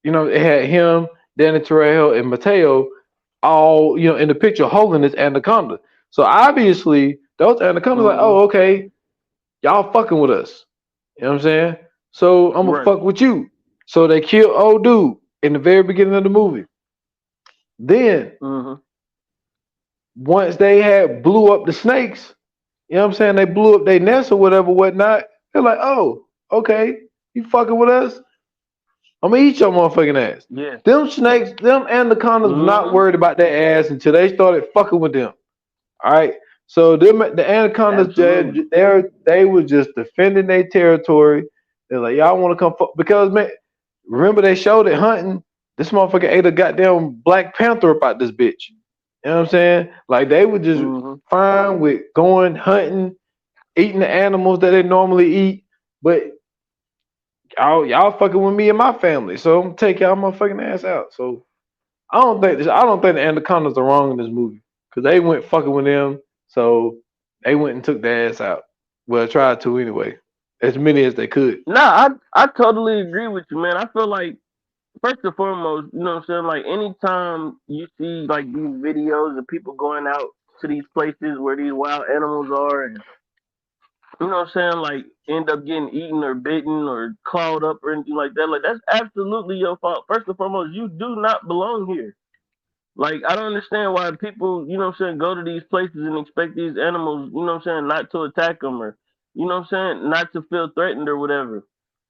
it had him, Danny Terrell, and Mateo all, in the picture holding this anaconda. So obviously those anacondas like, Mm-hmm. oh, okay, y'all fucking with us. You know what I'm saying? So I'm gonna Right. fuck with you. So they kill old dude in the very beginning of the movie. Then Mm-hmm. once they had blew up the snakes, you know what I'm saying? They blew up their nest or whatever, whatnot. They're like, oh, okay, you fucking with us? I'm gonna eat your motherfucking ass. Yeah. Them snakes, them anacondas were not Mm-hmm. worried about their ass until they started fucking with them. All right. So them the anacondas, Absolutely. they were just defending their territory. They're like, y'all want to come fuck? Because man, remember they showed it hunting. This motherfucker ate a goddamn Black Panther about this bitch. You know what I'm saying? Like they were just Mm-hmm. fine with going hunting, eating the animals that they normally eat. But y'all fucking with me and my family, so I'm gonna take y'all motherfucking ass out. So I don't think the anacondas are wrong in this movie because they went fucking with them, so they went and took their ass out. Well, tried to anyway, as many as they could. Nah, I totally agree with you, man. I feel like first and foremost, you know what I'm saying? Like anytime you see like these videos of people going out to these places where these wild animals are, and you know what I'm saying, like end up getting eaten or bitten or clawed up or anything like that, like that's absolutely your fault. First and foremost, you do not belong here. Like I don't understand why people, you know what I'm saying, go to these places and expect these animals, you know what I'm saying, not to attack them, or you know what I'm saying, not to feel threatened or whatever.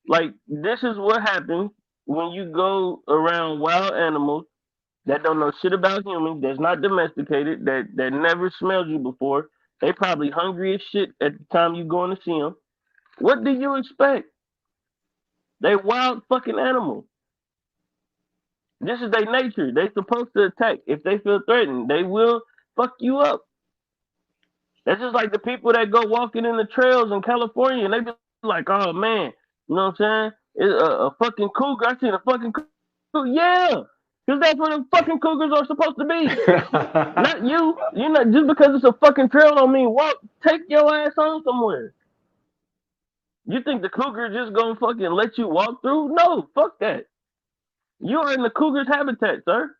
Like this is what happens when you go around wild animals that don't know shit about humans, that's not domesticated, that never smelled you before. They probably hungry as shit at the time you going to see them. What do you expect? They wild fucking animals. This is their nature. They supposed to attack. If they feel threatened, they will fuck you up. That's just like the people that go walking in the trails in California and they be like, oh man, you know what I'm saying? It's a fucking cougar. I seen a fucking cougar. Yeah, because that's where the fucking cougars are supposed to be. Not you. You know, just because it's a fucking trail don't mean walk. Take your ass on somewhere. You think the cougar just gonna fucking let you walk through? No, fuck that. You are in the cougar's habitat, sir.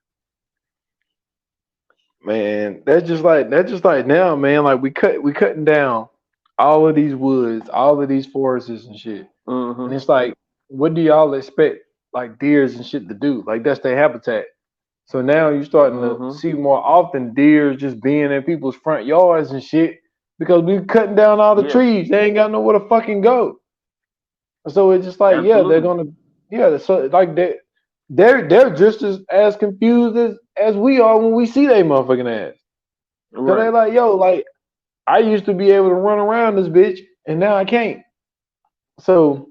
Man, that's just like now, man. Like we cutting down all of these woods, all of these forests and shit. And Mm-hmm. it's like, what do y'all expect like deers and shit to do? Like that's their habitat. So now you're starting to Mm-hmm. see more often deers just being in people's front yards and shit because we cutting down all the Yeah, trees. They ain't got nowhere to fucking go. So it's just like, yeah, they're absolutely. gonna, yeah. So like they're just as confused as we are when we see they motherfucking ass. Cause they Right. like, yo, like I used to be able to run around this bitch, and now I can't. So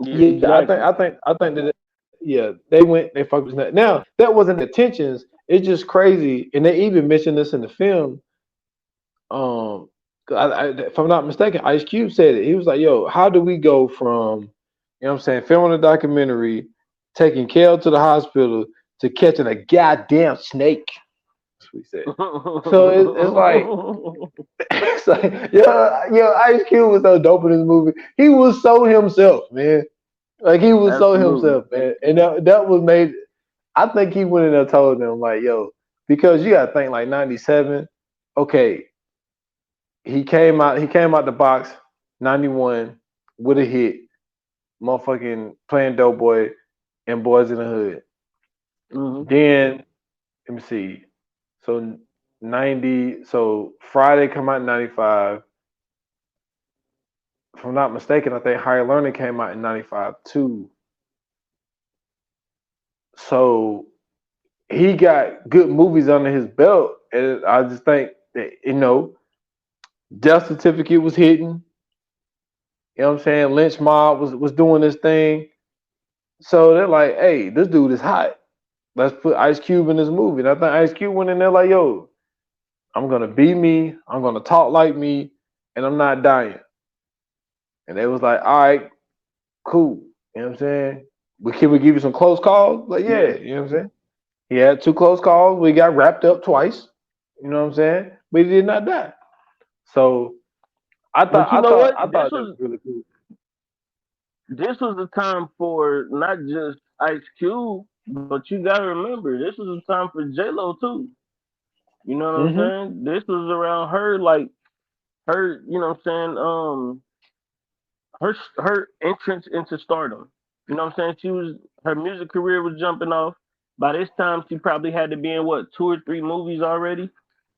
Yeah, yeah, exactly. I think that yeah, they fucked with that. Now that wasn't intentions. It's just crazy, and they even mentioned this in the film. Um, if I'm not mistaken, Ice Cube said it. He was like, "Yo, how do we go from, what I'm saying, filming a documentary, taking Kel to the hospital, to catching a goddamn snake?" That's what he said. So it's like, it's like, yo, Ice Cube was so dope in this movie. He was so himself, man. Like he was so Absolutely. himself, man. And that was made. I think he went in there and told them like, yo, because you gotta think like '97. Okay, he came out the box '91 with a hit, motherfucking playing Dope Boy and Boys in the Hood. Hmm. Then let me see. So 90. So Friday come out in '95. If I'm not mistaken, I think Higher Learning came out in '95 too. So he got good movies under his belt, and I just think that Death Certificate was hitting. You know what I'm saying? Lynch Mob was doing this thing. So they're like, hey, this dude is hot. Let's put Ice Cube in this movie. And I think Ice Cube went in there like, yo, I'm gonna be me. I'm gonna talk like me, and I'm not dying. And they was like, all right, cool. You know what I'm saying? Can we give you some close calls? Like, Yeah. yeah, you know what I'm saying? He had two close calls. We got wrapped up twice. You know what I'm saying? But he did not die. So I thought But you I know thought what? I thought that was really cool. This was the time for not just Ice Cube, but you gotta remember this was a time for J Lo too. You know what I'm Hmm. saying? This was around her, like her. You know what I'm saying? Her entrance into stardom. You know what I'm saying? Her music career was jumping off. By this time, she probably had to be in what 2 or 3 movies already.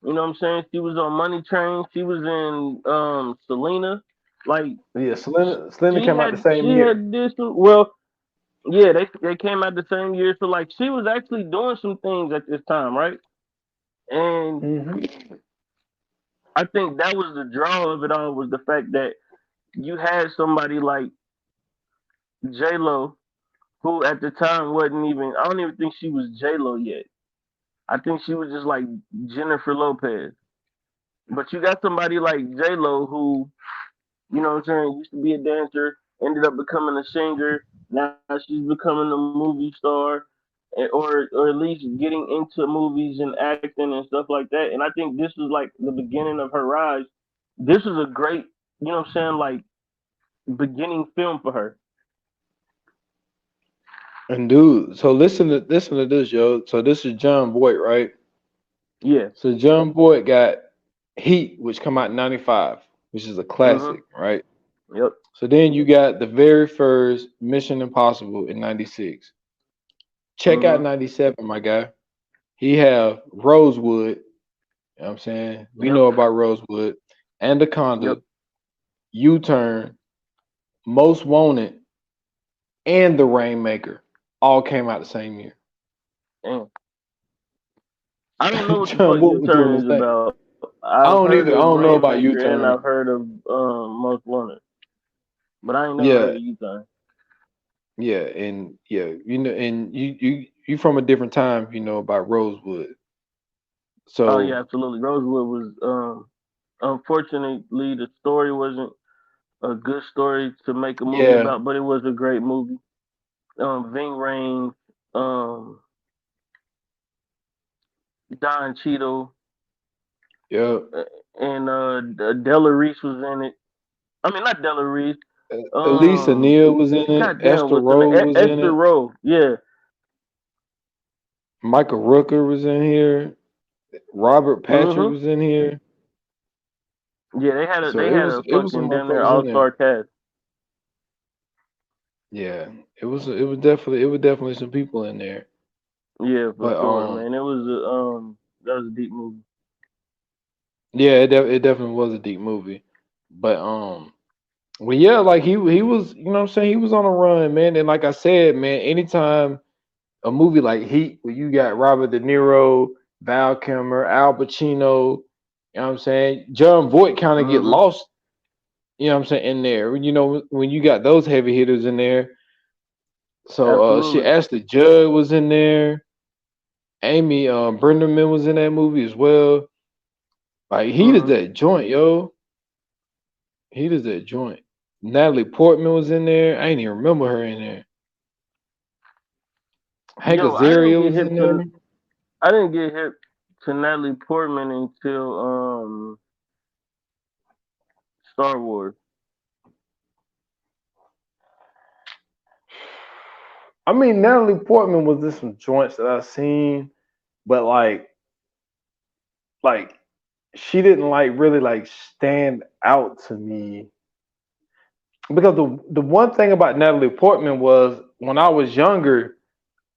You know what I'm saying? She was on Money Train. She was in Selena. Like Yeah, Selena came out the she same year. had this. Well, yeah, they came out the same year. So like she was actually doing some things at this time, right? And Hmm. I think that was the draw of it all was the fact that you had somebody like J Lo who at the time wasn't even. I don't even think she was J Lo yet. I think she was just like Jennifer Lopez. But you got somebody like J Lo who, you know what I'm saying, used to be a dancer, ended up becoming a singer. Now she's becoming a movie star, or at least getting into movies and acting and stuff like that. And I think this was like the beginning of her rise. This was a great, you know what I'm saying, like beginning film for her. And dude, so listen to this, yo. So this is John Boyd, right? Yeah. So John Boyd got Heat, which come out in '95, which is a Mhm. classic, right? Yep. So then you got the very first Mission Impossible in '96. Check out Mhm. '97, my guy. He have Rosewood. You know what I'm saying? We Yep. know about Rosewood, Yep. Anaconda, U Turn, Most Wanted, and The Rainmaker all came out the same year. Damn. I don't know what the John fuck Wood was doing U-Turn his is thing. about. I I've don't heard either. I of don't know about Rainmaker and U-Turn. I've heard of Most Wanted, but I ain't never Yeah, heard of U-Turn. yeah, and yeah, and you from a different time, about Rosewood. Oh yeah, So absolutely. Rosewood was unfortunately the story wasn't a good story to make a movie yeah, about, but it was a great movie. Ving Rhames, um, Don Cheadle, yeah. and Della Reese was in it. I mean, not Della Reese. Elisa Neal was in it. Goddamn, Esther what's the name? Rowe was in Esther it. Rowe. Yeah. Michael Rooker was in here. Robert Patrick Mhm. was in here. Yeah, So they it had was a it was some fucking damn near motherfuckers in all there. star cast. Yeah, it was definitely some people in there. Yeah, for But sure, man. It was that was a deep movie. yeah, it definitely was a deep movie. But well, yeah, like he was, what I'm saying, he was on a run, man. And like I said, man, anytime a movie like Heat, where you got Robert De Niro, Val Kilmer, Al Pacino, what I'm saying, John Voight kind of get Mhm. lost, what I'm saying, in there. When you got those heavy hitters in there. So she Absolutely. Ashley Judd was in there. Amy Brenderman was in that movie as well. Like he did Mhm. that joint, yo. He did that joint. Natalie Portman was in there. I ain't even remember her in there. Hank Yo, I didn't Azaria get was hip in there. to I didn't get hip to Natalie Portman until Star Wars. I mean, Natalie Portman was in some joints that I seen, but like she didn't like really like stand out to me because the one thing about Natalie Portman was when I was younger,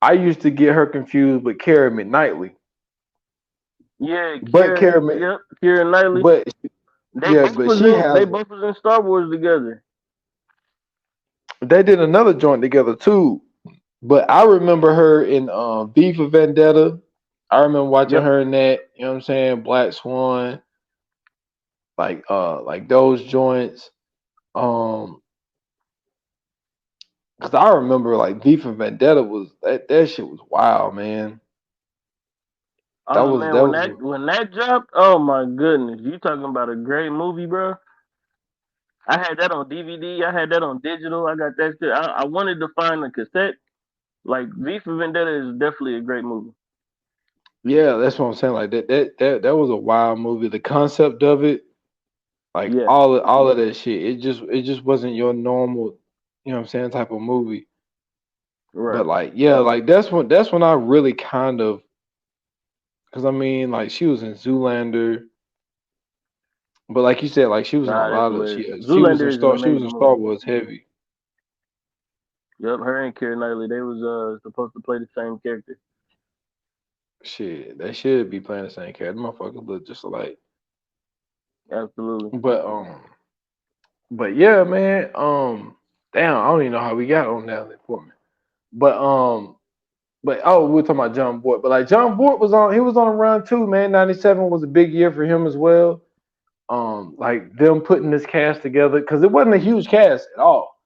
I used to get her confused with Keira McKnightley. Yeah, But Keira, Yep, Keira Knightley. but yeah, but she has. They both was in Star Wars together. They did another joint together too. But I remember her in V for Vendetta. I remember watching Yep. her in that. You know what I'm saying? Black Swan, like those joints. Um, Cause I remember like V for Vendetta was that shit was wild, man. That Oh was man, that was when that dropped, oh my goodness, you talking about a great movie, bro? I had that on DVD. I had that on digital. I got that shit. I wanted to find a cassette. Like V for Vendetta is definitely a great movie. yeah, that's what I'm saying. Like that was a wild movie. The concept of it, like Yeah, all of that shit, it just wasn't your normal, what I'm saying, type of movie. right. But like, yeah, like that's when I really kind of, because I mean, like she was in Zoolander, but like you said, like she was in a Nah, that's lot of hilarious. she was in Zoolander is an She was in amazing Star movie. Wars heavy. Yep, her and Keira Knightley, they was supposed to play the same character. Shit, they should be playing the same character. Them motherfuckers look just alike. Absolutely. But yeah, man. Damn, I don't even know how we got on Natalie Portman. But oh, we are talking about John Boyd. But like John Boyd he was on a run too, man. 97 was a big year for him as well. Like them putting this cast together because it wasn't a huge cast at all.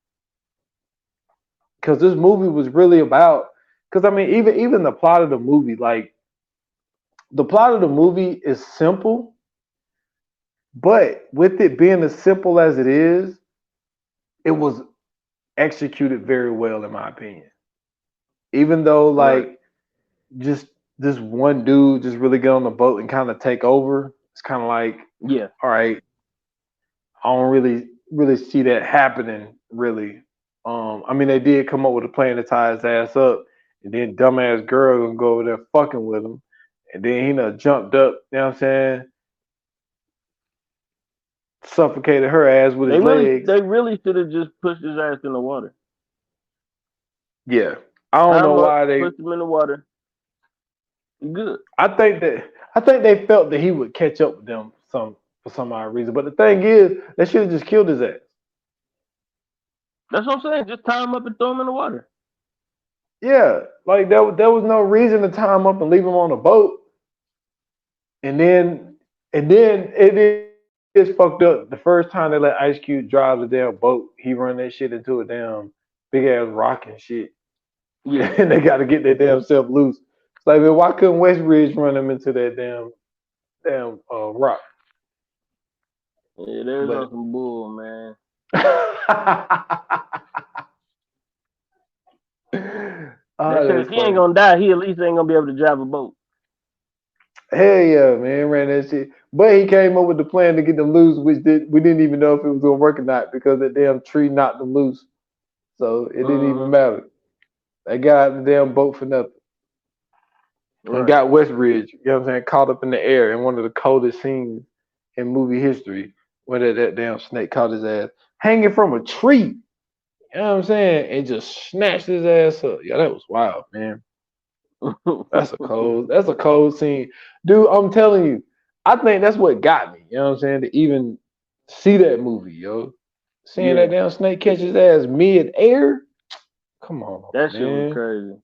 Because this movie was really about. Because I mean, even the plot of the movie, like the plot of the movie is simple, but with it being as simple as it was executed very well in my opinion. Even though Right. like just this one dude just really get on the boat and kind of take over, it's kind of like, Yeah. all right, I don't really see that happening really. I mean they did come up with a plan to tie his ass up, and then dumbass girl gonna go over there fucking with him, and then he done jumped up, you know what I'm saying, suffocated her ass with his legs. They really should have just pushed his ass in the water. Yeah, I don't Tie know him up, why they. push him in the water. You good. I think they felt that he would catch up with them for some odd reason. But the thing is, they should have just killed his ass. That's what I'm saying. Just tie him up and throw him in the water. Yeah, like there was no reason to tie him up and leave him on a boat. And then it is fucked up. The first time they let Ice Cube drive the damn boat, he run that shit into a damn big ass rock and shit. And Yeah, they got to get their damn self loose. It's like, man, why couldn't Westridge run them into that damn rock? yeah, there's on But some bull, man. That shit. That's If he ain't funny. gonna die, he at least ain't gonna be able to drive a boat. Hell yeah, man, ran that shit. But he came up with the plan to get them loose, which we didn't even know if it was gonna work or not because that damn tree knocked them loose. So it didn't even Mm-hmm. matter. They got the damn boat for nothing. And Right. got Westridge, you know what I'm saying, caught up in the air in one of the coldest scenes in movie history, where that damn snake caught his ass hanging from a tree. You know what I'm saying? And just snatched his ass up. Yeah, that was wild, man. That's a cold scene. Dude, I'm telling you, I think that's what got me, you know what I'm saying, to even see that movie, yo. Seeing that Yeah, damn snake catch his ass mid air. Come on, that shit was man. crazy.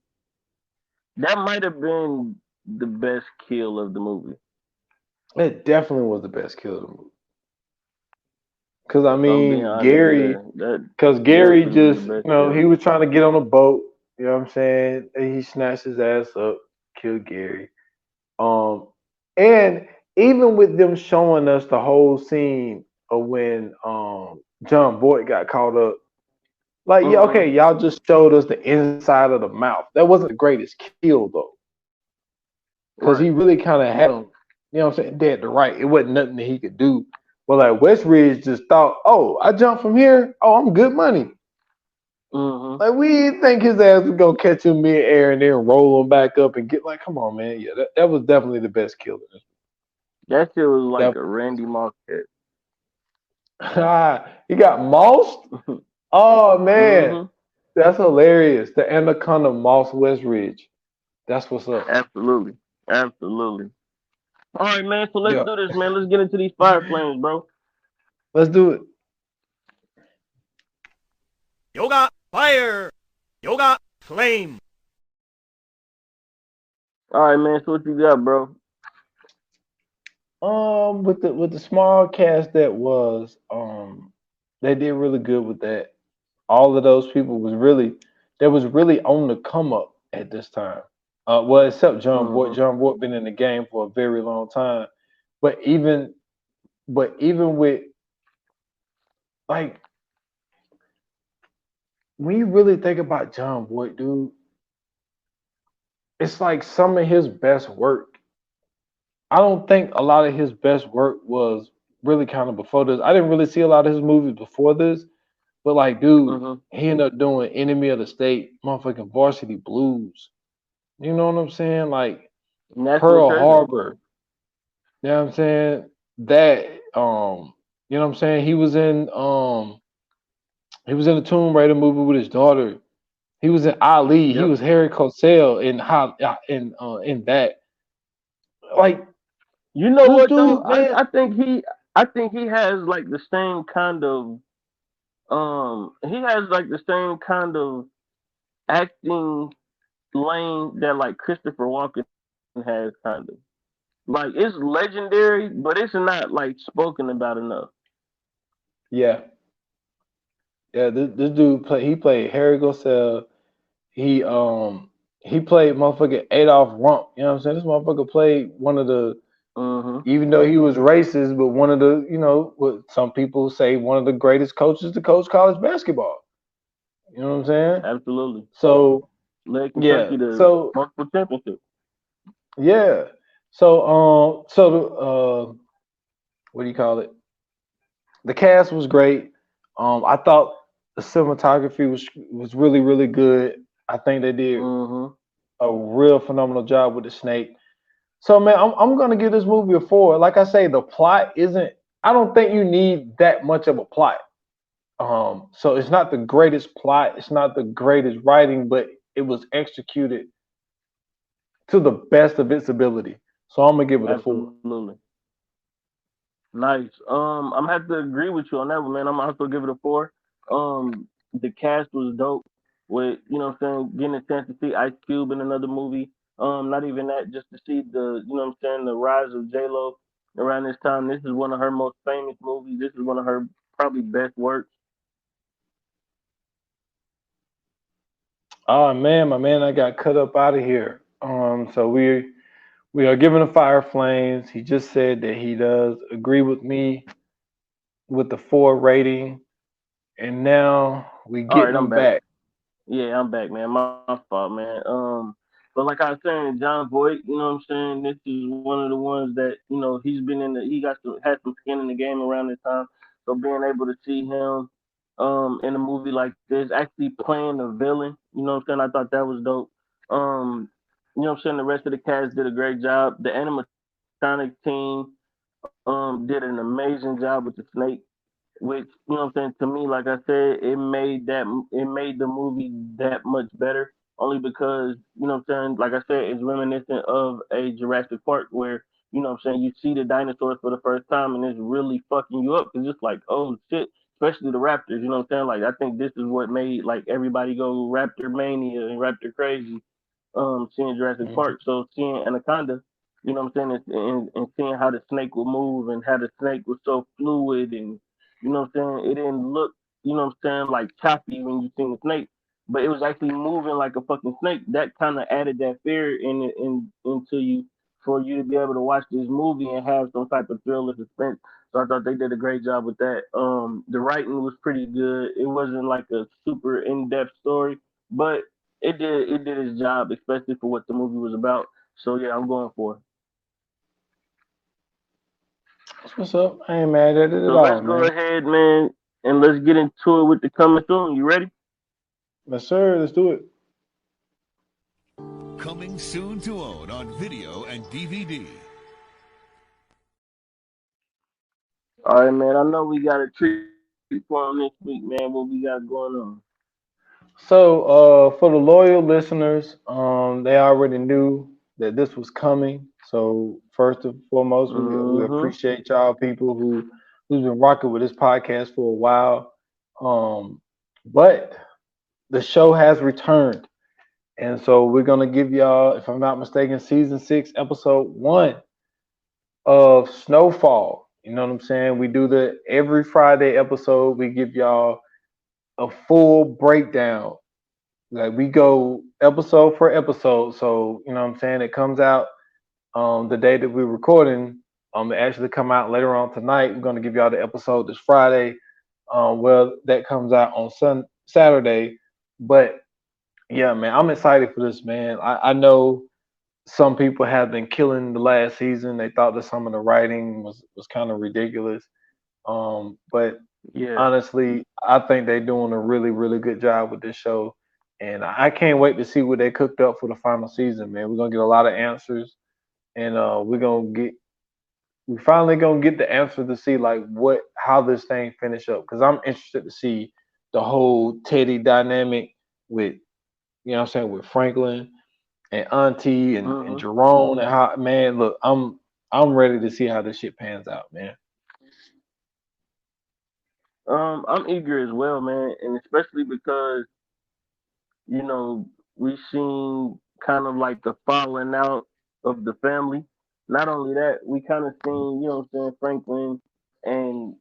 That might have been the best kill of the movie. That definitely was the best kill of the movie. Cause I If I'm being mean honest, Gary, yeah, that cause Gary definitely was the just, best he kill. was trying to get on a boat, you know what I'm saying? And he snatched his ass up, killed Gary. Um, and even with them showing us the whole scene of when John Boyd got caught up, like yeah, Mm-hmm. okay, y'all just showed us the inside of the mouth. That wasn't the greatest kill though, because Right. he really kind of had him, you know what I'm saying, dead to right. It wasn't nothing that he could do. But like Westridge just thought, oh, I jumped from here. Oh, I'm good money. Mm-hmm. Like we didn't think his ass was gonna catch him mid air and then roll him back up and get like, come on, man. Yeah, that was definitely the best kill. That shit was like That a Randy Moss hit. he got mossed. Oh man, Mm-hmm. that's hilarious. The Anaconda Moss Westridge. That's what's up. Absolutely. Absolutely. All right, man. So let's Yeah, do this, man. Let's get into these fire flames, bro. let's do it. Yoga fire. Yoga flame. All right, man. So what you got, bro? With the small cast that was, they did really good with that. All of those people was really on the come up at this time. Well, except John Boyd. Mm-hmm. John Boyd been in the game for a very long time. But even with like when you really think about John Boyd, dude, it's like some of his best work. I don't think a lot of his best work was really kind of before this. I didn't really see a lot of his movies before this, but like, dude, Mm-hmm. he ended up doing Enemy of the State, motherfucking Varsity Blues. You know what I'm saying? Like And that's what's Pearl crazy. Harbor. You know what I'm saying? That you know what I'm saying? He was in the Tomb Raider movie with his daughter. He was in Ali. He Yep. was Harry Cosell in that. Like You know this what though? dude, man. I think he has like the same kind of he has like the same kind of acting lane that like Christopher Walken has kind of. Like it's legendary, but it's not like spoken about enough. Yeah, yeah. This dude He played Harry Cosell. He he played motherfucking Adolph Rump. You know what I'm saying? This motherfucker played one of the, Mm-hmm. even though he was racist, but one of the, what some people say, one of the greatest coaches to coach college basketball. You know what I'm saying? Absolutely. So Led yeah, Kentucky to so multiple championships. yeah, so the what do you call it? The cast was great. I thought the cinematography was really really good. I think they did Mm-hmm. a real phenomenal job with the snake. So man, I'm gonna give this movie a 4. Like I say, the plot isn't. I don't think you need that much of a plot. So it's not the greatest plot. It's not the greatest writing, but it was executed to the best of its ability. So I'm gonna give it a 4. Absolutely. Nice. I'm gonna have to agree with you on that one, man. I'm gonna also give it a 4. The cast was dope. With, you know what I'm saying, getting a chance to see Ice Cube in another movie. Not even that, just to see the, you know what I'm saying, the rise of J Lo around this time. This is one of her most famous movies. This is one of her probably best works. Oh man, my man, I got cut up out of here. So we are giving the Fire Flames. He just said that he does agree with me with the 4 rating, and now we All right, getting I'm him back. back. Yeah, I'm back, man. My fault, man. But like I was saying, John Voight, you know what I'm saying? This is one of the ones that, he's been in he got some had some skin in the game around this time. So being able to see him in a movie like this, actually playing a villain, you know what I'm saying? I thought that was dope. Um, you know what I'm saying? The rest of the cast did a great job. The animatronic team did an amazing job with the snake, which, you know what I'm saying, to me, like I said, it made the movie that much better, only because, you know what I'm saying, like I said, it's reminiscent of a Jurassic Park where, you know what I'm saying, you see the dinosaurs for the first time and it's really fucking you up because it's like, oh shit, especially the raptors. You know what I'm saying? Like, I think this is what made like everybody go raptor mania and raptor crazy, seeing Jurassic Mhm. Park. So seeing Anaconda, you know what I'm saying, and seeing how the snake would move and how the snake was so fluid, and you know what I'm saying, it didn't look, you know what I'm saying, like choppy when you seen the snake, but it was actually moving like a fucking snake. That kind of added that fear into you for you to be able to watch this movie and have some type of thrill or suspense. So I thought they did a great job with that. The writing was pretty good. It wasn't like a super in depth story, but it did its job, especially for what the movie was about. So yeah, I'm going for it. That's what's up. I ain't mad at it So at let's all, go man. ahead, man, and let's get into it with the coming soon. You ready? Yes, sir. Let's do it. Coming soon to own on video and DVD. All right, man. I know we got a treat for him this week, man. What we got going on? So, for the loyal listeners, they already knew that this was coming. So, first and foremost, we Mm-hmm. appreciate y'all people who's been rocking with this podcast for a while. But the show has returned, and so we're gonna give y'all, if I'm not mistaken, season 6, episode 1 of Snowfall. You know what I'm saying? We do the every Friday episode. We give y'all a full breakdown. Like we go episode for episode. So, you know what I'm saying? It comes out the day that we're recording. It actually come out later on tonight. We're gonna give y'all the episode this Friday. Well, that comes out on Saturday. But yeah, man, I'm excited for this, man. I know some people have been killing the last season. They thought that some of the writing was kind of ridiculous. But Yeah. honestly, I think they're doing a really, really good job with this show. And I can't wait to see what they cooked up for the final season, man. We're gonna get a lot of answers, and we finally gonna get the answer to see like how this thing finish up. Because I'm interested to see the whole Teddy dynamic with, you know what I'm saying, with Franklin and Auntie and Mm-hmm. Jerome, and how, man, look, I'm ready to see how this shit pans out, man. I'm eager as well, man, and especially because you know we seen kind of like the falling out of the family. Not only that, we kind of seen, you know what I'm saying, Franklin and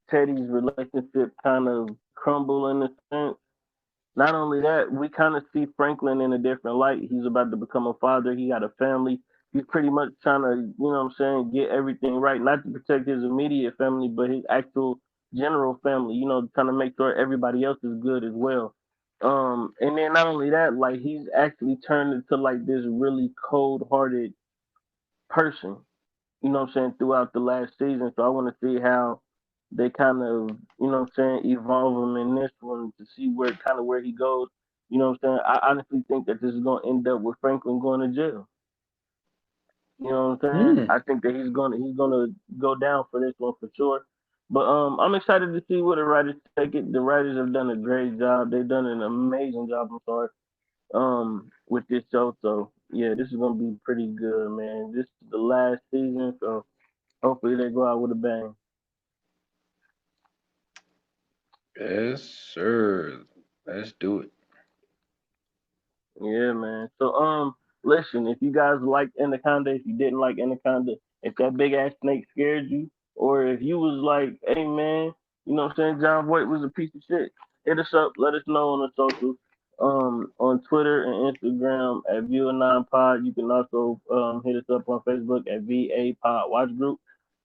Teddy's relationship kind of crumble in a sense. Not only that, we kind of see Franklin in a different light. He's about to become a father. He got a family. He's pretty much trying to, you know what I'm saying, get everything right, not to protect his immediate family, but his actual general family, trying to make sure everybody else is good as well. And then not only that, like he's actually turned into like this really cold hearted person, you know what I'm saying, throughout the last season. So I want to see how they kind of, you know what I'm saying, evolve him in this one to see where he goes. You know what I'm saying? I honestly think that this is gonna end up with Franklin going to jail. You know what I'm saying? Hmm. I think that he's gonna go down for this one for sure. But I'm excited to see where the writers take it. The writers have done a great job. They've done an amazing job, I'm sorry, with this show. So yeah, this is gonna be pretty good, man. This is the last season, so hopefully they go out with a bang. Yes, sir. Let's do it. Yeah, man. So listen, if you guys like Anaconda, if you didn't like Anaconda, if that big ass snake scared you, or if you was like, hey man, you know what I'm saying, John Voight was a piece of shit, hit us up, let us know on the socials. On Twitter and Instagram at View9Pod. You can also hit us up on Facebook at VA Pod Watch Group.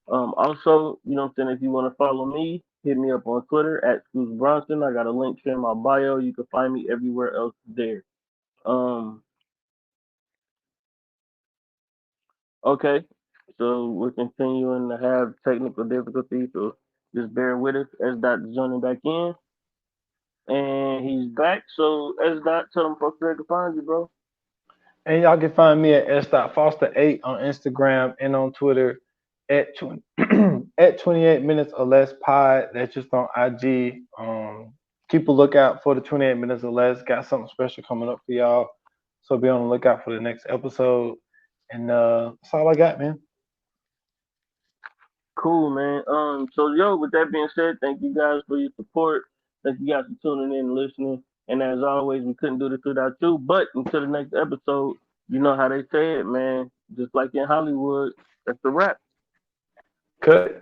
Also, you know what I'm saying, if you want to follow me, hit me up on Twitter at Scoots Bronson. I got a link in my bio. You can find me everywhere else there. Um, okay, so we're continuing to have technical difficulties, so just bear with us. S. Dot is joining back in, and he's back. So S. Dot, tell them folks where they can find you, bro. And y'all can find me at s.foster8 on Instagram and on Twitter at 20, at 28 minutes or less pod. That's just on IG. Keep a lookout for the 28 minutes or less. Got something special coming up for y'all. So be on the lookout for the next episode. And that's all I got, man. Cool, man. So yo, with that being said, thank you guys for your support. Thank you guys for tuning in and listening. And as always, we couldn't do this without you. But until the next episode, you know how they say it, man. Just like in Hollywood, that's the wrap. Cut.